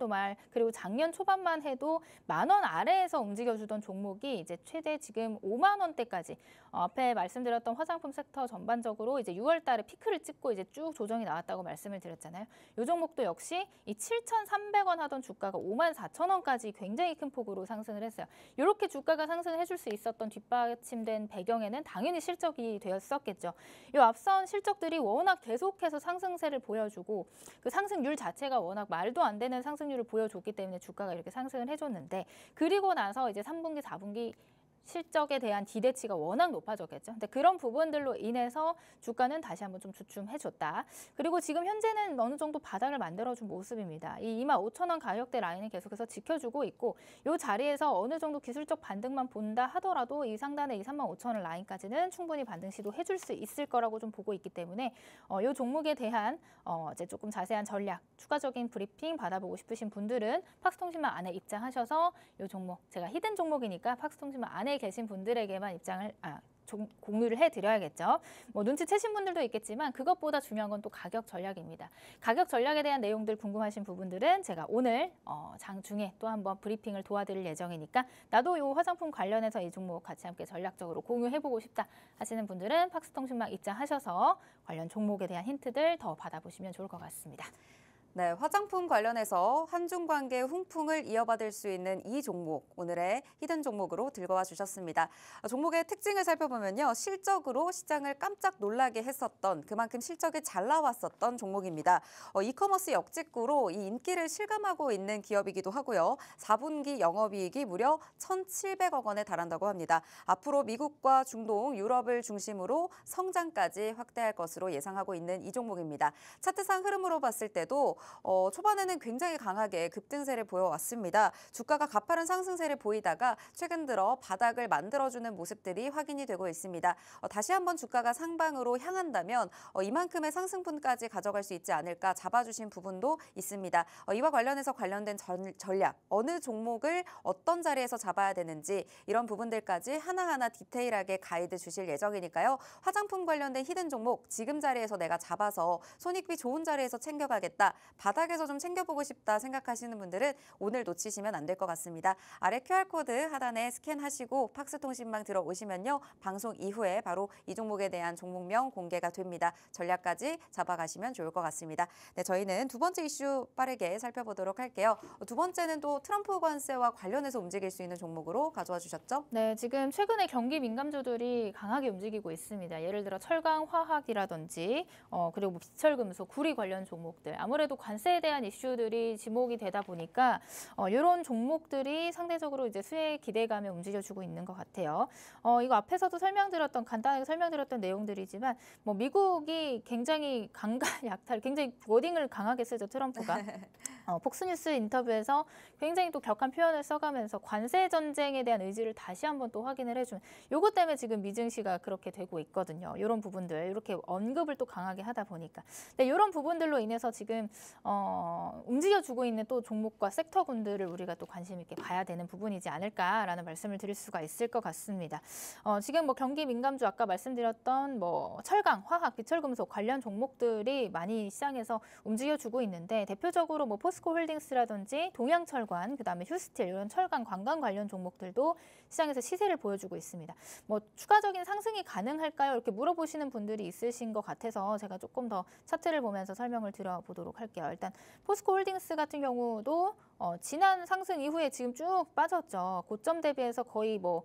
Speaker 3: 말 그리고 작년 초반만 해도 10,000원 아래에서 움직여주던 종목이 이제 최대 지금 5만 원대까지 앞에 말씀드렸던 화장품 섹터 전반적으로 이제 6월달에 피크를 찍고 이제 쭉 조정이 나왔다고 말씀을 드렸잖아요. 이 종목도 역시 이 7,300원 하던 주가가 54,000원까지 굉장히 큰 폭으로 상승을 했어요. 이렇게 주가가 상승을 해줄 수 있었던 뒷받침된 배경에는 당연히 실적이 되었었겠죠. 이 앞선 실적들이 워낙 계속해서 상승세를 보여주고 그 상승률 자체가 워낙 말도 안 되는 상승률을 보여줬기 때문에 주가가 이렇게 상승을 해줬는데 그리고 나서 이제 3분기, 4분기 실적에 대한 기대치가 워낙 높아졌겠죠. 근데 그런 부분들로 인해서 주가는 다시 한번 좀 주춤해줬다. 그리고 지금 현재는 어느 정도 바닥을 만들어준 모습입니다. 이 25,000원 가격대 라인은 계속해서 지켜주고 있고 이 자리에서 어느 정도 기술적 반등만 본다 하더라도 이 상단의 35,000원 라인까지는 충분히 반등 시도해줄 수 있을 거라고 좀 보고 있기 때문에 이 종목에 대한 이제 조금 자세한 전략, 추가적인 브리핑 받아보고 싶으신 분들은 팍스통신망 안에 입장하셔서 이 종목, 제가 히든 종목이니까 팍스통신망 안에 계신 분들에게만 공유를 해드려야겠죠. 뭐 눈치채신 분들도 있겠지만 그것보다 중요한 건 또 가격 전략입니다. 가격 전략에 대한 내용들 궁금하신 부분들은 제가 오늘 장중에 또 한번 브리핑을 도와드릴 예정이니까 나도 이 화장품 관련해서 이 종목 같이 함께 전략적으로 공유해보고 싶다 하시는 분들은 팍스통신망 입장하셔서 관련 종목에 대한 힌트들 더 받아보시면 좋을 것 같습니다.
Speaker 1: 네, 화장품 관련해서 한중 관계 훈풍을 이어받을 수 있는 이 종목, 오늘의 히든 종목으로 들고 와 주셨습니다. 종목의 특징을 살펴보면요. 실적으로 시장을 깜짝 놀라게 했었던, 그만큼 실적이 잘 나왔었던 종목입니다. 이커머스 역직구로 이 인기를 실감하고 있는 기업이기도 하고요. 4분기 영업이익이 무려 1,700억 원에 달한다고 합니다. 앞으로 미국과 중동, 유럽을 중심으로 성장까지 확대할 것으로 예상하고 있는 이 종목입니다. 차트상 흐름으로 봤을 때도 초반에는 굉장히 강하게 급등세를 보여왔습니다. 주가가 가파른 상승세를 보이다가 최근 들어 바닥을 만들어주는 모습들이 확인이 되고 있습니다. 다시 한번 주가가 상방으로 향한다면 이만큼의 상승분까지 가져갈 수 있지 않을까 잡아주신 부분도 있습니다. 이와 관련해서 관련된 전략, 어느 종목을 어떤 자리에서 잡아야 되는지 이런 부분들까지 하나하나 디테일하게 가이드 주실 예정이니까요. 화장품 관련된 히든 종목 지금 자리에서 내가 잡아서 손익비 좋은 자리에서 챙겨가겠다. 바닥에서 좀 챙겨보고 싶다 생각하시는 분들은 오늘 놓치시면 안 될 것 같습니다. 아래 QR코드 하단에 스캔하시고 팍스통신망 들어오시면요. 방송 이후에 바로 이 종목에 대한 종목명 공개가 됩니다. 전략까지 잡아가시면 좋을 것 같습니다. 네, 저희는 두 번째 이슈 빠르게 살펴보도록 할게요. 두 번째는 또 트럼프 관세와 관련해서 움직일 수 있는 종목으로 가져와 주셨죠?
Speaker 3: 네, 지금 최근에 경기 민감주들이 강하게 움직이고 있습니다. 예를 들어 철강, 화학이라든지 그리고 뭐 비철금속, 구리 관련 종목들. 아무래도 관세에 대한 이슈들이 지목이 되다 보니까 이런 종목들이 상대적으로 이제 수혜 기대감에 움직여주고 있는 것 같아요. 이거 앞에서도 간단하게 설명드렸던 내용들이지만 뭐 미국이 굉장히 강간 약탈, 굉장히 워딩을 강하게 쓰죠, 트럼프가. 폭스뉴스 인터뷰에서 굉장히 또 격한 표현을 써가면서 관세 전쟁에 대한 의지를 다시 한번 또 확인을 해준 요것 때문에 지금 미증시가 그렇게 되고 있거든요. 이런 부분들 이렇게 언급을 또 강하게 하다 보니까 이런 부분들로 인해서 지금 움직여주고 있는 또 종목과 섹터군들을 우리가 또 관심 있게 봐야 되는 부분이지 않을까라는 말씀을 드릴 수가 있을 것 같습니다. 지금 뭐 경기 민감주 아까 말씀드렸던 뭐 철강, 화학, 비철금속 관련 종목들이 많이 시장에서 움직여주고 있는데 대표적으로 뭐 포스코홀딩스라든지 동양철관, 그다음에 휴스틸 이런 철강 관광 관련 종목들도 시장에서 시세를 보여주고 있습니다. 뭐 추가적인 상승이 가능할까요? 이렇게 물어보시는 분들이 있으신 것 같아서 제가 조금 더 차트를 보면서 설명을 드려보도록 할게요. 일단 포스코홀딩스 같은 경우도 지난 상승 이후에 지금 쭉 빠졌죠. 고점 대비해서 거의 뭐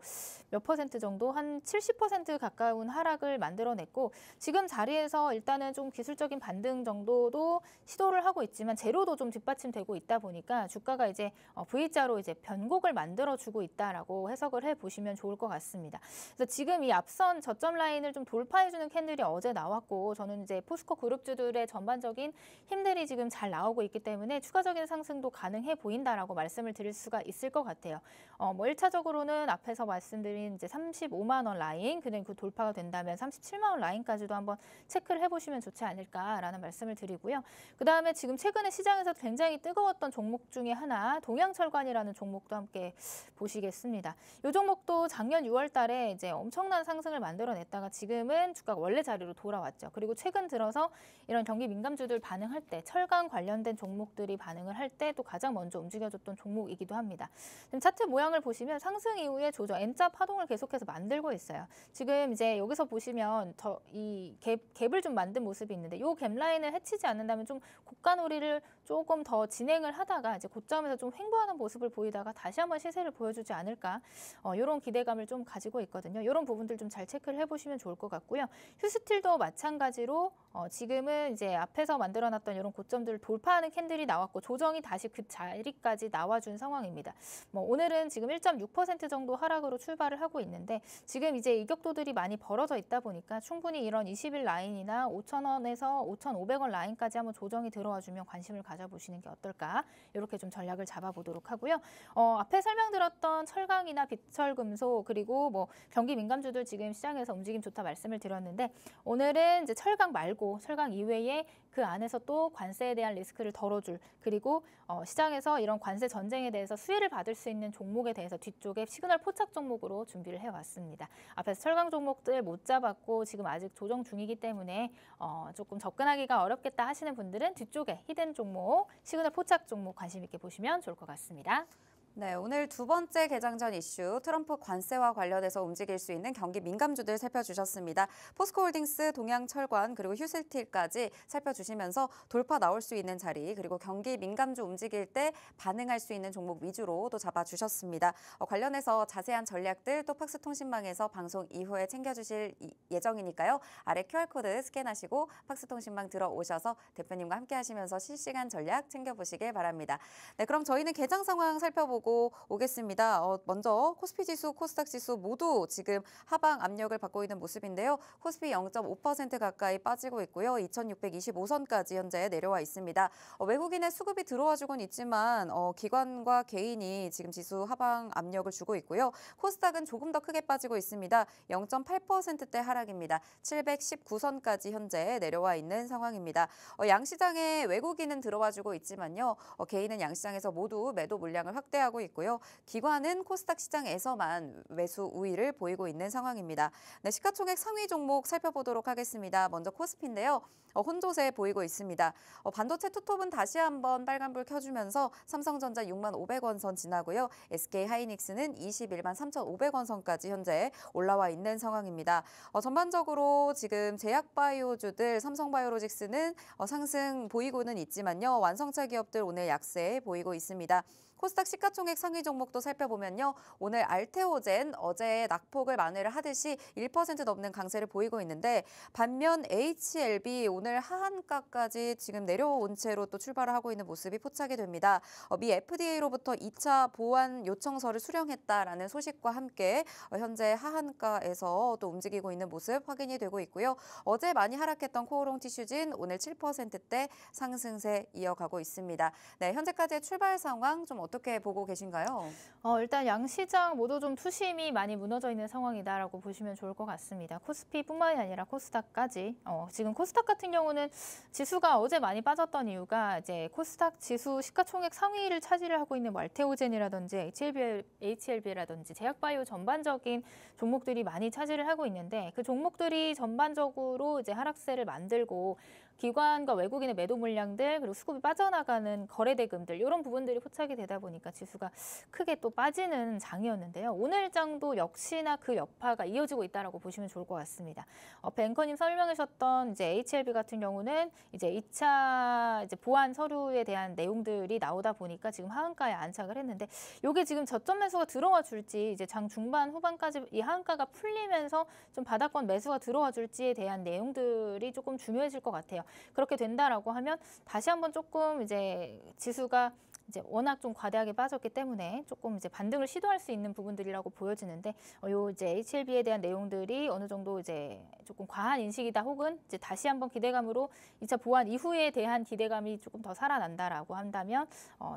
Speaker 3: 몇 퍼센트 정도, 한 70% 가까운 하락을 만들어냈고 지금 자리에서 일단은 좀 기술적인 반등 정도도 시도를 하고 있지만 재료도 좀 뒷받침되고 있다 보니까 주가가 이제 V자로 이제 변곡을 만들어주고 있다라고 해석을 해보시면 좋을 것 같습니다. 그래서 지금 이 앞선 저점 라인을 좀 돌파해주는 캔들이 어제 나왔고 저는 이제 포스코 그룹주들의 전반적인 힘들이 지금 잘 나오고 있기 때문에 추가적인 상승도 가능해 보인다라고 말씀을 드릴 수가 있을 것 같아요. 뭐 1차적으로는 앞에서 말씀드린 이제 35만 원 라인, 그냥 그 돌파가 된다면 37만 원 라인까지도 한번 체크를 해보시면 좋지 않을까라는 말씀을 드리고요. 그 다음에 지금 최근에 시장에서 굉장히 뜨거웠던 종목 중에 하나, 동양철관이라는 종목도 함께 보시겠습니다. 이 종목도 작년 6월 달에 이제 엄청난 상승을 만들어냈다가 지금은 주가가 원래 자리로 돌아왔죠. 그리고 최근 들어서 이런 경기 민감주들 반응할 때, 철강 관련된 종목들이 반응을 할 때 또 가장 먼저 움직여줬던 종목이기도 합니다. 지금 차트 모양을 보시면 상승 이후에 조정 N자 파동을 계속해서 만들고 있어요. 지금 이제 여기서 보시면 이 갭을 좀 만든 모습이 있는데 이 갭 라인을 해치지 않는다면 좀 고가놀이를 조금 더 진행을 하다가 이제 고점에서 좀 횡보하는 모습을 보이다가 다시 한번 시세를 보여주지 않을까 이런 기대감을 좀 가지고 있거든요. 이런 부분들 좀 잘 체크를 해보시면 좋을 것 같고요. 휴스틸도 마찬가지로 지금은 이제 앞에서 만들어놨던 이런 고점들을 돌파하는 캔들이 나왔고 조정이 다시 그 자리까지 나와준 상황입니다. 뭐 오늘은 지금 1.6% 정도 하락으로 출발을 하고 있는데 지금 이제 이격도들이 많이 벌어져 있다 보니까 충분히 이런 20일 라인이나 5,000원에서 5,500원 라인까지 한번 조정이 들어와주면 관심을 가져보시는 게 어떨까 이렇게 좀 전략을 잡아보도록 하고요. 앞에 설명드렸던 철강이나 비철금속 그리고 뭐 경기 민감주들 지금 시장에서 움직임 좋다 말씀을 드렸는데 오늘은 이제 철강 말고 철강 이외에 그 안에서 또 관세에 대한 리스크를 덜어줄, 그리고 시장에서 이런 관세 전쟁에 대해서 수혜를 받을 수 있는 종목에 대해서 뒤쪽에 시그널 포착 종목으로 준비를 해왔습니다. 앞에서 철강 종목들 못 잡았고 지금 아직 조정 중이기 때문에 조금 접근하기가 어렵겠다 하시는 분들은 뒤쪽에 히든 종목, 시그널 포착 종목 관심 있게 보시면 좋을 것 같습니다.
Speaker 1: 네, 오늘 두 번째 개장 전 이슈 트럼프 관세와 관련해서 움직일 수 있는 경기 민감주들 살펴주셨습니다. 포스코홀딩스, 동양철관 그리고 휴스틸까지 살펴주시면서 돌파 나올 수 있는 자리 그리고 경기 민감주 움직일 때 반응할 수 있는 종목 위주로 또 잡아주셨습니다. 관련해서 자세한 전략들 또 팍스통신망에서 방송 이후에 챙겨주실 예정이니까요. 아래 QR코드 스캔하시고 팍스통신망 들어오셔서 대표님과 함께 하시면서 실시간 전략 챙겨보시길 바랍니다. 네, 그럼 저희는 개장 상황 살펴보고 오겠습니다. 먼저 코스피 지수, 코스닥 지수 모두 지금 하방 압력을 받고 있는 모습인데요. 코스피 0.5% 가까이 빠지고 있고요. 2625선까지 현재 내려와 있습니다. 외국인의 수급이 들어와주곤 있지만 기관과 개인이 지금 지수 하방 압력을 주고 있고요. 코스닥은 조금 더 크게 빠지고 있습니다. 0.8%대 하락입니다. 719선까지 현재 내려와 있는 상황입니다. 양시장에 외국인은 들어와주고 있지만요. 개인은 양시장에서 모두 매도 물량을 확대하고 있고요. 기관은 코스닥 시장에서만 매수 우위를 보이고 있는 상황입니다. 네, 시가총액 상위 종목 살펴보도록 하겠습니다. 먼저 코스피인데요. 혼조세 보이고 있습니다. 반도체 투톱은 다시 한번 빨간불 켜주면서 삼성전자 6만 500원 선 지나고요. SK하이닉스는 21만 3,500원 선까지 현재 올라와 있는 상황입니다. 전반적으로 지금 제약바이오주들 삼성바이오로직스는 상승 보이고는 있지만요. 완성차 기업들 오늘 약세 보이고 있습니다. 코스닥 시가총액 상위 종목도 살펴보면요. 오늘 알테오젠 어제 낙폭을 만회를 하듯이 1% 넘는 강세를 보이고 있는데 반면 HLB 오늘 하한가까지 지금 내려온 채로 또 출발을 하고 있는 모습이 포착이 됩니다. 미 FDA로부터 2차 보완 요청서를 수령했다라는 소식과 함께 현재 하한가에서 또 움직이고 있는 모습 확인이 되고 있고요. 어제 많이 하락했던 코오롱 티슈진 오늘 7%대 상승세 이어가고 있습니다. 네, 현재까지의 출발 상황 좀 어떻게 보고 계신가요?
Speaker 3: 일단 양시장 모두 좀 투심이 많이 무너져 있는 상황이다라고 보시면 좋을 것 같습니다. 코스피뿐만이 아니라 코스닥까지. 지금 코스닥 같은 경우는 지수가 어제 많이 빠졌던 이유가 이제 코스닥 지수 시가총액 상위를 차지를 하고 있는 알테오젠이라든지 HLB라든지 제약바이오 전반적인 종목들이 많이 차지를 하고 있는데 그 종목들이 전반적으로 이제 하락세를 만들고 기관과 외국인의 매도 물량들 그리고 수급이 빠져나가는 거래대금들 이런 부분들이 포착이 되다 보니까 지수가 크게 또 빠지는 장이었는데요. 오늘 장도 역시나 그 여파가 이어지고 있다라고 보시면 좋을 것 같습니다. 뱅커님 설명하셨던 이제 HLB 같은 경우는 이제 2차 이제 보완 서류에 대한 내용들이 나오다 보니까 지금 하한가에 안착을 했는데 이게 지금 저점 매수가 들어와 줄지 이제 장 중반 후반까지 이 하한가가 풀리면서 좀 바닥권 매수가 들어와 줄지에 대한 내용들이 조금 중요해질 것 같아요. 그렇게 된다라고 하면 다시 한번 조금 이제 지수가 이제 워낙 좀 과대하게 빠졌기 때문에 조금 이제 반등을 시도할 수 있는 부분들이라고 보여지는데 요 이제 HLB에 대한 내용들이 어느 정도 이제 조금 과한 인식이다 혹은 이제 다시 한번 기대감으로 2차 보완 이후에 대한 기대감이 조금 더 살아난다라고 한다면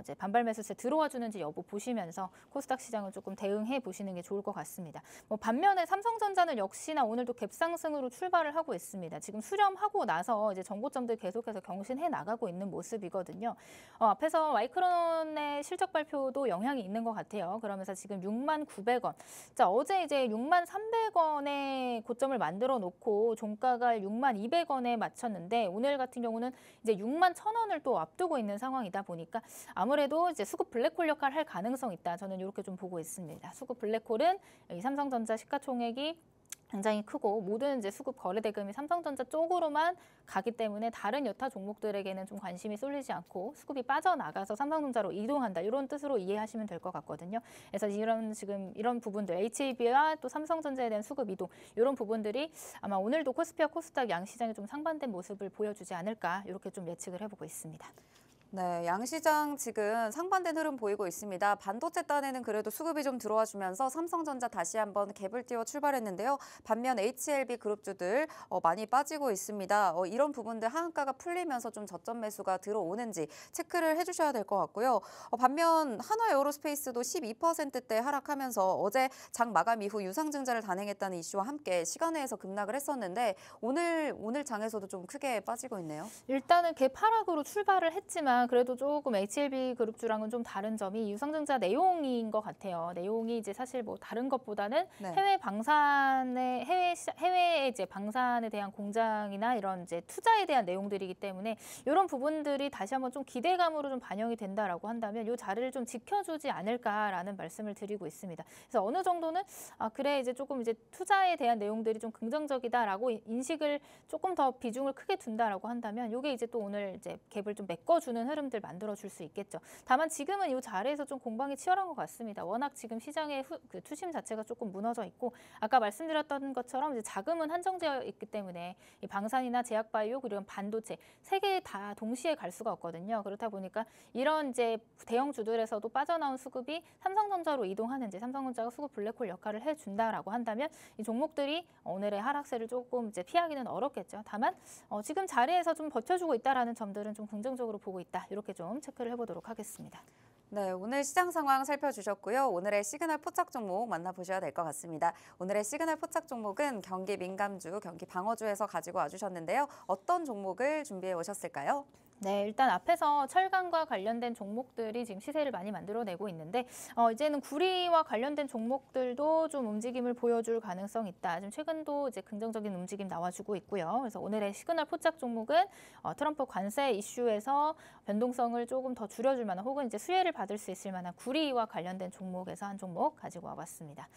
Speaker 3: 이제 반발 매수세 들어와 주는지 여부 보시면서 코스닥 시장을 조금 대응해 보시는 게 좋을 것 같습니다. 반면에 삼성전자는 역시나 오늘도 갭상승으로 출발을 하고 있습니다. 지금 수렴하고 나서 이제 정고점들 계속해서 경신해 나가고 있는 모습이거든요. 앞에서 마이크론의 실적 발표도 영향이 있는 것 같아요. 그러면서 지금 6만 900원. 자, 어제 이제 6만 300원에 고점을 만들어 놓고 종가가 6만 200원에 맞췄는데 오늘 같은 경우는 이제 6만 1000원을 또 앞두고 있는 상황이다 보니까 아무래도 이제 수급 블랙홀 역할을 할 가능성이 있다. 저는 이렇게 좀 보고 있습니다. 수급 블랙홀은 이 삼성전자 시가총액이 굉장히 크고 모든 이제 수급 거래 대금이 삼성전자 쪽으로만 가기 때문에 다른 여타 종목들에게는 좀 관심이 쏠리지 않고 수급이 빠져나가서 삼성전자로 이동한다 이런 뜻으로 이해하시면 될 것 같거든요. 그래서 이런 부분들 HAB와 또 삼성전자에 대한 수급 이동 이런 부분들이 아마 오늘도 코스피와 코스닥 양시장이 좀 상반된 모습을 보여주지 않을까 이렇게 좀 예측을 해보고 있습니다.
Speaker 1: 네, 양시장 지금 상반된 흐름 보이고 있습니다. 반도체 단에는 그래도 수급이 좀 들어와 주면서 삼성전자 다시 한번 갭을 띄워 출발했는데요. 반면 HLB 그룹주들 많이 빠지고 있습니다. 이런 부분들 하한가가 풀리면서 좀 저점 매수가 들어오는지 체크를 해주셔야 될 것 같고요. 반면 한화에어로스페이스도 12%대 하락하면서 어제 장 마감 이후 유상증자를 단행했다는 이슈와 함께 시간외에서 급락을 했었는데 오늘 장에서도 좀 크게 빠지고 있네요.
Speaker 3: 일단은 갭 하락으로 출발을 했지만 그래도 조금 HLB 그룹주랑은 좀 다른 점이 유상증자 내용인 것 같아요. 내용이 이제 사실 뭐 다른 것보다는
Speaker 1: 네.
Speaker 3: 해외 이제 방산에 대한 공장이나 이런 이제 투자에 대한 내용들이기 때문에 이런 부분들이 다시 한번 좀 기대감으로 좀 반영이 된다라고 한다면 이 자리를 좀 지켜주지 않을까라는 말씀을 드리고 있습니다. 그래서 어느 정도는 그래 이제 조금 이제 투자에 대한 내용들이 좀 긍정적이다라고 인식을 조금 더 비중을 크게 둔다라고 한다면 이게 이제 또 오늘 이제 갭을 좀 메꿔주는 흐름들 만들어줄 수 있겠죠. 다만 지금은 이 자리에서 좀 공방이 치열한 것 같습니다. 워낙 지금 시장의 그 투심 자체가 조금 무너져 있고 아까 말씀드렸던 것처럼 이제 자금은 한정되어 있기 때문에 이 방산이나 제약바이오 그리고 반도체 세 개 다 동시에 갈 수가 없거든요. 그렇다 보니까 이런 이제 대형주들에서도 빠져나온 수급이 삼성전자로 이동하는지 삼성전자가 수급 블랙홀 역할을 해준다라고 한다면 이 종목들이 오늘의 하락세를 조금 이제 피하기는 어렵겠죠. 다만 지금 자리에서 좀 버텨주고 있다라는 점들은 좀 긍정적으로 보고 있다. 이렇게 좀 체크를 해보도록 하겠습니다.
Speaker 1: 네, 오늘 시장 상황 살펴주셨고요. 오늘의 시그널 포착 종목 만나보셔야 될 것 같습니다. 오늘의 시그널 포착 종목은 경기 민감주, 경기 방어주에서 가지고 와주셨는데요. 어떤 종목을 준비해 오셨을까요?
Speaker 3: 네, 일단 앞에서 철강과 관련된 종목들이 지금 시세를 많이 만들어내고 있는데 이제는 구리와 관련된 종목들도 좀 움직임을 보여줄 가능성이 있다. 지금 최근도 이제 긍정적인 움직임 나와주고 있고요. 그래서 오늘의 시그널 포착 종목은 트럼프 관세 이슈에서 변동성을 조금 더 줄여줄 만한 혹은 이제 수혜를 받을 수 있을 만한 구리와 관련된 종목에서 한 종목 가지고 와봤습니다.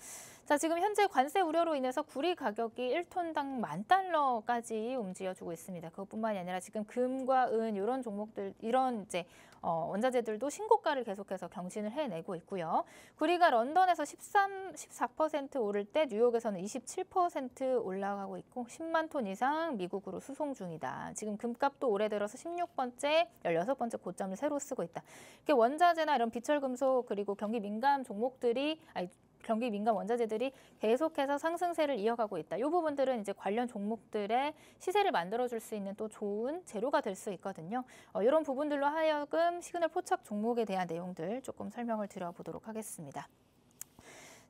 Speaker 3: 자, 지금 현재 관세 우려로 인해서 구리 가격이 1톤당 $10,000까지 움직여주고 있습니다. 그것뿐만이 아니라 지금 금과 은 이런 종목들, 이런 이제 원자재들도 신고가를 계속해서 경신을 해내고 있고요. 구리가 런던에서 14% 오를 때 뉴욕에서는 27% 올라가고 있고 10만 톤 이상 미국으로 수송 중이다. 지금 금값도 올해 들어서 16번째, 16번째 고점을 새로 쓰고 있다. 이렇게 원자재나 이런 비철금속 그리고 경기 민감 종목들이 경기 민감 원자재들이 계속해서 상승세를 이어가고 있다. 이 부분들은 이제 관련 종목들의 시세를 만들어줄 수 있는 또 좋은 재료가 될 수 있거든요. 이런 부분들로 하여금 시그널 포착 종목에 대한 내용들 조금 설명을 드려보도록 하겠습니다.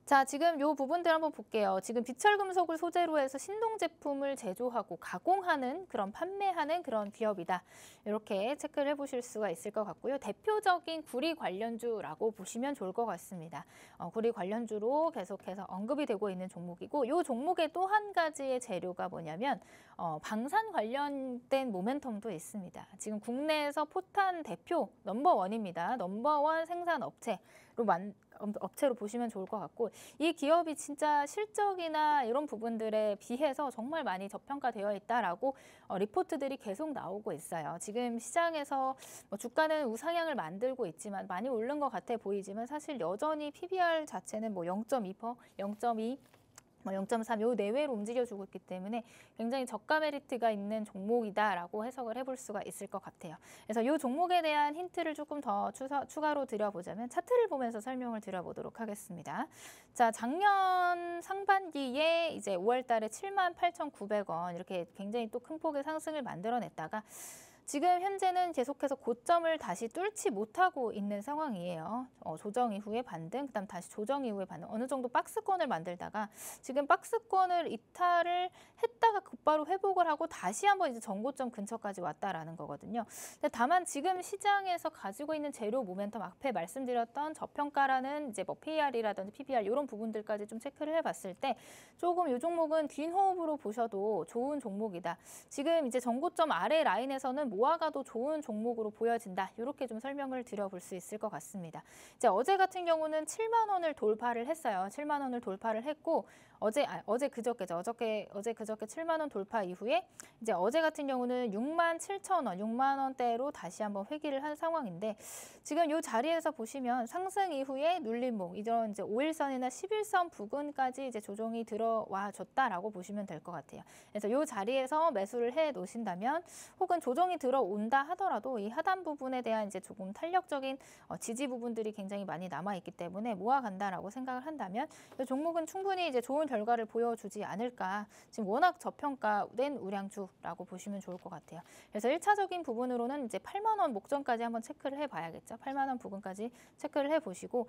Speaker 3: 자, 지금 이 부분들 한번 볼게요. 지금 비철금속을 소재로 해서 신동 제품을 제조하고 가공하는 그런 판매하는 그런 기업이다. 이렇게 체크를 해보실 수가 있을 것 같고요. 대표적인 구리 관련주라고 보시면 좋을 것 같습니다. 구리 관련주로 계속해서 언급이 되고 있는 종목이고 이 종목의 또 한 가지의 재료가 뭐냐면 방산 관련된 모멘텀도 있습니다. 지금 국내에서 포탄 대표 넘버원입니다. 넘버원 생산 업체로 보시면 좋을 것 같고 이 기업이 진짜 실적이나 이런 부분들에 비해서 정말 많이 저평가되어 있다라고 리포트들이 계속 나오고 있어요. 지금 시장에서 주가는 우상향을 만들고 있지만 많이 오른 것 같아 보이지만 사실 여전히 PBR 자체는 0.2%, 0.2 0.3 요 내외로 움직여주고 있기 때문에 굉장히 저가 메리트가 있는 종목이다라고 해석을 해볼 수가 있을 것 같아요. 그래서 이 종목에 대한 힌트를 조금 더 추가로 드려보자면 차트를 보면서 설명을 드려보도록 하겠습니다. 자, 작년 상반기에 이제 5월 달에 78,900원 이렇게 굉장히 또 큰 폭의 상승을 만들어냈다가 지금 현재는 계속해서 고점을 다시 뚫지 못하고 있는 상황이에요. 조정 이후에 반등, 그다음 다시 조정 이후에 반등. 어느 정도 박스권을 만들다가 지금 박스권을 이탈을 했다가 곧바로 회복을 하고 다시 한번 이제 전고점 근처까지 왔다라는 거거든요. 근데 다만 지금 시장에서 가지고 있는 재료 모멘텀 앞에 말씀드렸던 저평가라는 이제 PER이라든지 PBR 이런 부분들까지 좀 체크를 해봤을 때 조금 이 종목은 긴 호흡으로 보셔도 좋은 종목이다. 지금 이제 전고점 아래 라인에서는 모아가도 좋은 종목으로 보여진다. 이렇게 좀 설명을 드려볼 수 있을 것 같습니다. 이제 어제 같은 경우는 7만 원을 돌파를 했어요. 7만 원을 돌파를 했고 어제 그저께죠. 어제 그저께 7만 원 돌파 이후에 이제 어제 같은 경우는 6만 7천 원, 6만 원대로 다시 한번 회귀를 한 상황인데 지금 이 자리에서 보시면 상승 이후에 눌림목 이런 이제 5일선이나 11선 부근까지 이제 조정이 들어와 줬다라고 보시면 될 것 같아요. 그래서 이 자리에서 매수를 해 놓으신다면 혹은 조정이 들어온다 하더라도 이 하단 부분에 대한 이제 조금 탄력적인 지지 부분들이 굉장히 많이 남아 있기 때문에 모아간다라고 생각을 한다면 이 종목은 충분히 이제 좋은 결과를 보여주지 않을까. 지금 워낙 저평가된 우량주라고 보시면 좋을 것 같아요. 그래서 1차적인 부분으로는 이제 8만 원 목전까지 한번 체크를 해봐야겠죠. 8만 원 부근까지 체크를 해보시고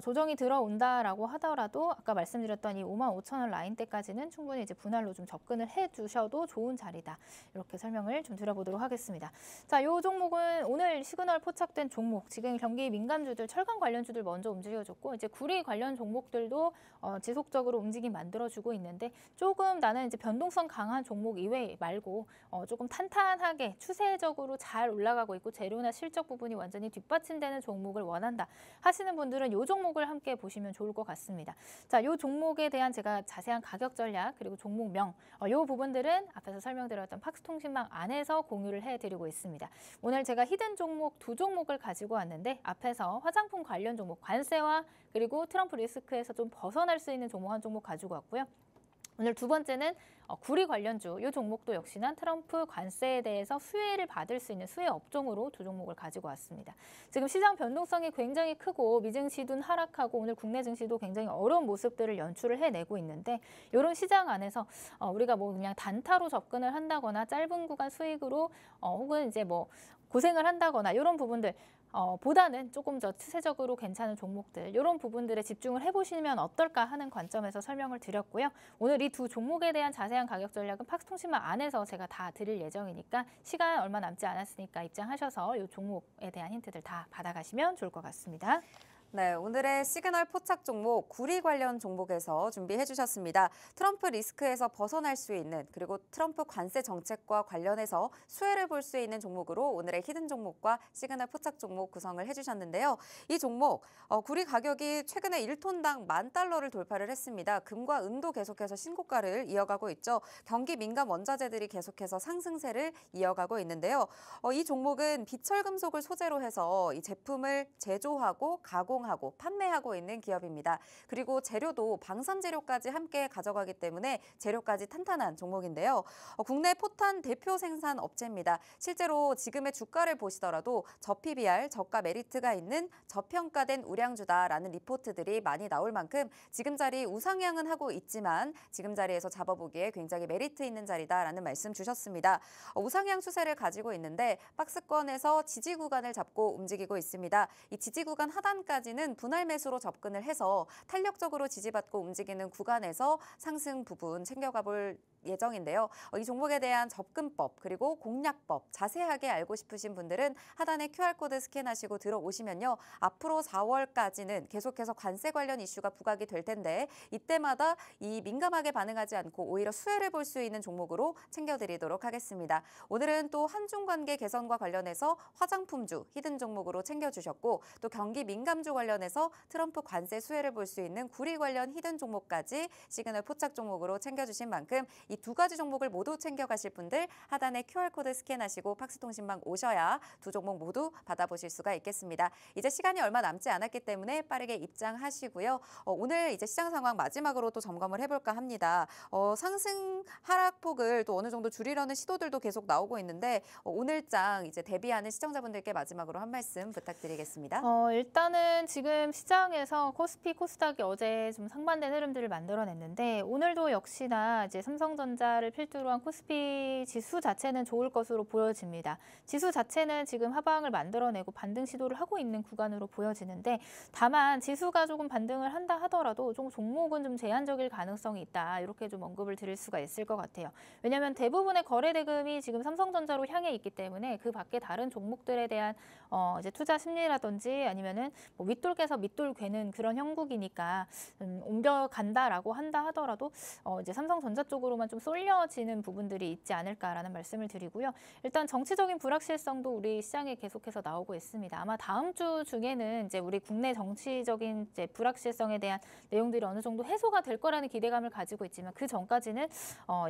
Speaker 3: 조정이 들어온다라고 하더라도 아까 말씀드렸던 이 5만 5천 원 라인대까지는 충분히 이제 분할로 좀 접근을 해주셔도 좋은 자리다. 이렇게 설명을 좀 드려보도록 하겠습니다. 자, 이 종목은 오늘 시그널 포착된 종목, 지금 경기 민감주들, 철강 관련주들 먼저 움직여줬고 이제 구리 관련 종목들도 지속적으로 움직임 만들어주고 있는데 조금 나는 이제 변동성 강한 종목 이외 말고 조금 탄탄하게 추세적으로 잘 올라가고 있고 재료나 실적 부분이 완전히 뒷받침되는 종목을 원한다 하시는 분들은 이 종목을 함께 보시면 좋을 것 같습니다. 자, 이 종목에 대한 제가 자세한 가격 전략 그리고 종목명 이 부분들은 앞에서 설명드렸던 팍스통신망 안에서 공유를 해드리고 있습니다. 오늘 제가 히든 종목 2종목을 가지고 왔는데 앞에서 화장품 관련 종목 관세와 그리고 트럼프 리스크에서 좀 벗어날 수 있는 종목 한 종목 가지고 왔고요. 오늘 두 번째는 구리 관련주, 이 종목도 역시나 트럼프 관세에 대해서 수혜를 받을 수 있는 수혜 업종으로 두 종목을 가지고 왔습니다. 지금 시장 변동성이 굉장히 크고 미증시도 하락하고 오늘 국내 증시도 굉장히 어려운 모습들을 연출을 해내고 있는데 이런 시장 안에서 우리가 뭐 그냥 단타로 접근을 한다거나 짧은 구간 수익으로 혹은 이제 뭐 고생을 한다거나 이런 부분들 보다는 조금 더 추세적으로 괜찮은 종목들 이런 부분들에 집중을 해보시면 어떨까 하는 관점에서 설명을 드렸고요. 오늘 이 두 종목에 대한 자세한 가격 전략은 팍스통신망 안에서 제가 다 드릴 예정이니까 시간 얼마 남지 않았으니까 입장하셔서 이 종목에 대한 힌트들 다 받아가시면 좋을 것 같습니다.
Speaker 1: 네, 오늘의 시그널 포착 종목 구리 관련 종목에서 준비해 주셨습니다. 트럼프 리스크에서 벗어날 수 있는 그리고 트럼프 관세 정책과 관련해서 수혜를 볼 수 있는 종목으로 오늘의 히든 종목과 시그널 포착 종목 구성을 해주셨는데요. 이 종목 구리 가격이 최근에 1톤당 $10,000를 돌파를 했습니다. 금과 은도 계속해서 신고가를 이어가고 있죠. 경기 민감 원자재들이 계속해서 상승세를 이어가고 있는데요. 이 종목은 비철금속을 소재로 해서 이 제품을 제조하고 가공하고 판매하고 있는 기업입니다. 그리고 재료도 방산재료까지 함께 가져가기 때문에 재료까지 탄탄한 종목인데요. 국내 포탄 대표 생산 업체입니다. 실제로 지금의 주가를 보시더라도 저PBR, 저가 메리트가 있는 저평가된 우량주다라는 리포트들이 많이 나올 만큼 지금 자리 우상향은 하고 있지만 지금 자리에서 잡아보기에 굉장히 메리트 있는 자리다라는 말씀 주셨습니다. 우상향 추세를 가지고 있는데 박스권에서 지지 구간을 잡고 움직이고 있습니다. 이 지지 구간 하단까지는 분할 매수로 접근을 해서 탄력적으로 지지받고 움직이는 구간에서 상승 부분 챙겨가 볼 예정인데요. 이 종목에 대한 접근법 그리고 공략법 자세하게 알고 싶으신 분들은 하단에 QR코드 스캔하시고 들어오시면요. 앞으로 4월까지는 계속해서 관세 관련 이슈가 부각이 될 텐데 이때마다 이 민감하게 반응하지 않고 오히려 수혜를 볼 수 있는 종목으로 챙겨드리도록 하겠습니다. 오늘은 또 한중 관계 개선과 관련해서 화장품주 히든 종목으로 챙겨주셨고 또 경기 민감주 관련해서 트럼프 관세 수혜를 볼 수 있는 구리 관련 히든 종목까지 시그널 포착 종목으로 챙겨주신 만큼 이 두 가지 종목을 모두 챙겨가실 분들 하단에 QR코드 스캔하시고 팍스통신망 오셔야 두 종목 모두 받아보실 수가 있겠습니다. 이제 시간이 얼마 남지 않았기 때문에 빠르게 입장하시고요. 오늘 이제 시장 상황 마지막으로 또 점검을 해볼까 합니다. 상승 하락폭을 또 어느 정도 줄이려는 시도들도 계속 나오고 있는데 오늘장 이제 대비하는 시청자분들께 마지막으로 한 말씀 부탁드리겠습니다.
Speaker 3: 일단은 지금 시장에서 코스피, 코스닥이 어제 좀 상반된 흐름들을 만들어냈는데 오늘도 역시나 이제 삼성전자를 필두로 한 코스피 지수 자체는 좋을 것으로 보여집니다. 지수 자체는 지금 하방을 만들어내고 반등 시도를 하고 있는 구간으로 보여지는데 다만 지수가 조금 반등을 한다 하더라도 좀 종목은 좀 제한적일 가능성이 있다. 이렇게 좀 언급을 드릴 수가 있을 것 같아요. 왜냐하면 대부분의 거래 대금이 지금 삼성전자로 향해 있기 때문에 그 밖에 다른 종목들에 대한 이제 투자 심리라든지 아니면은 뭐 윗돌 깨서 밑돌 괴는 그런 형국이니까 옮겨간다라고 한다 하더라도 이제 삼성전자 쪽으로만 좀 쏠려지는 부분들이 있지 않을까라는 말씀을 드리고요. 일단 정치적인 불확실성도 우리 시장에 계속해서 나오고 있습니다. 아마 다음 주 중에는 이제 우리 국내 정치적인 이제 불확실성에 대한 내용들이 어느 정도 해소가 될 거라는 기대감을 가지고 있지만 그 전까지는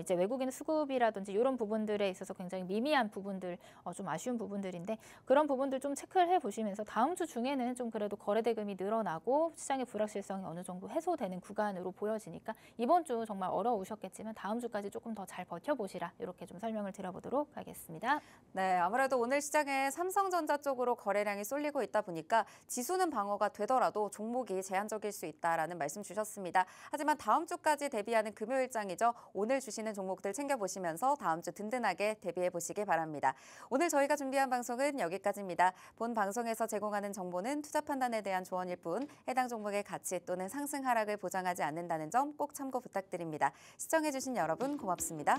Speaker 3: 이제 외국인 수급이라든지 이런 부분들에 있어서 굉장히 미미한 부분들, 좀 아쉬운 부분들인데 그런 부분들 좀 체크를 해보시면서 다음 주 중에는 좀 그래도 거래 대금이 늘어나고 시장의 불확실성이 어느 정도 해소되는 구간으로 보여지니까 이번 주 정말 어려우셨겠지만 다음 주 정도까지 조금 더 잘 버텨보시라 이렇게 좀 설명을 드려보도록 하겠습니다.
Speaker 1: 네, 아무래도 오늘 시장에 삼성전자 쪽으로 거래량이 쏠리고 있다 보니까 지수는 방어가 되더라도 종목이 제한적일 수 있다라는 말씀 주셨습니다. 하지만 다음 주까지 대비하는 금요일장이죠. 오늘 주시는 종목들 챙겨보시면서 다음 주 든든하게 대비해 보시기 바랍니다. 오늘 저희가 준비한 방송은 여기까지입니다. 본 방송에서 제공하는 정보는 투자 판단에 대한 조언일 뿐 해당 종목의 가치 또는 상승 하락을 보장하지 않는다는 점 꼭 참고 부탁드립니다. 시청해주신 여러분 고맙습니다.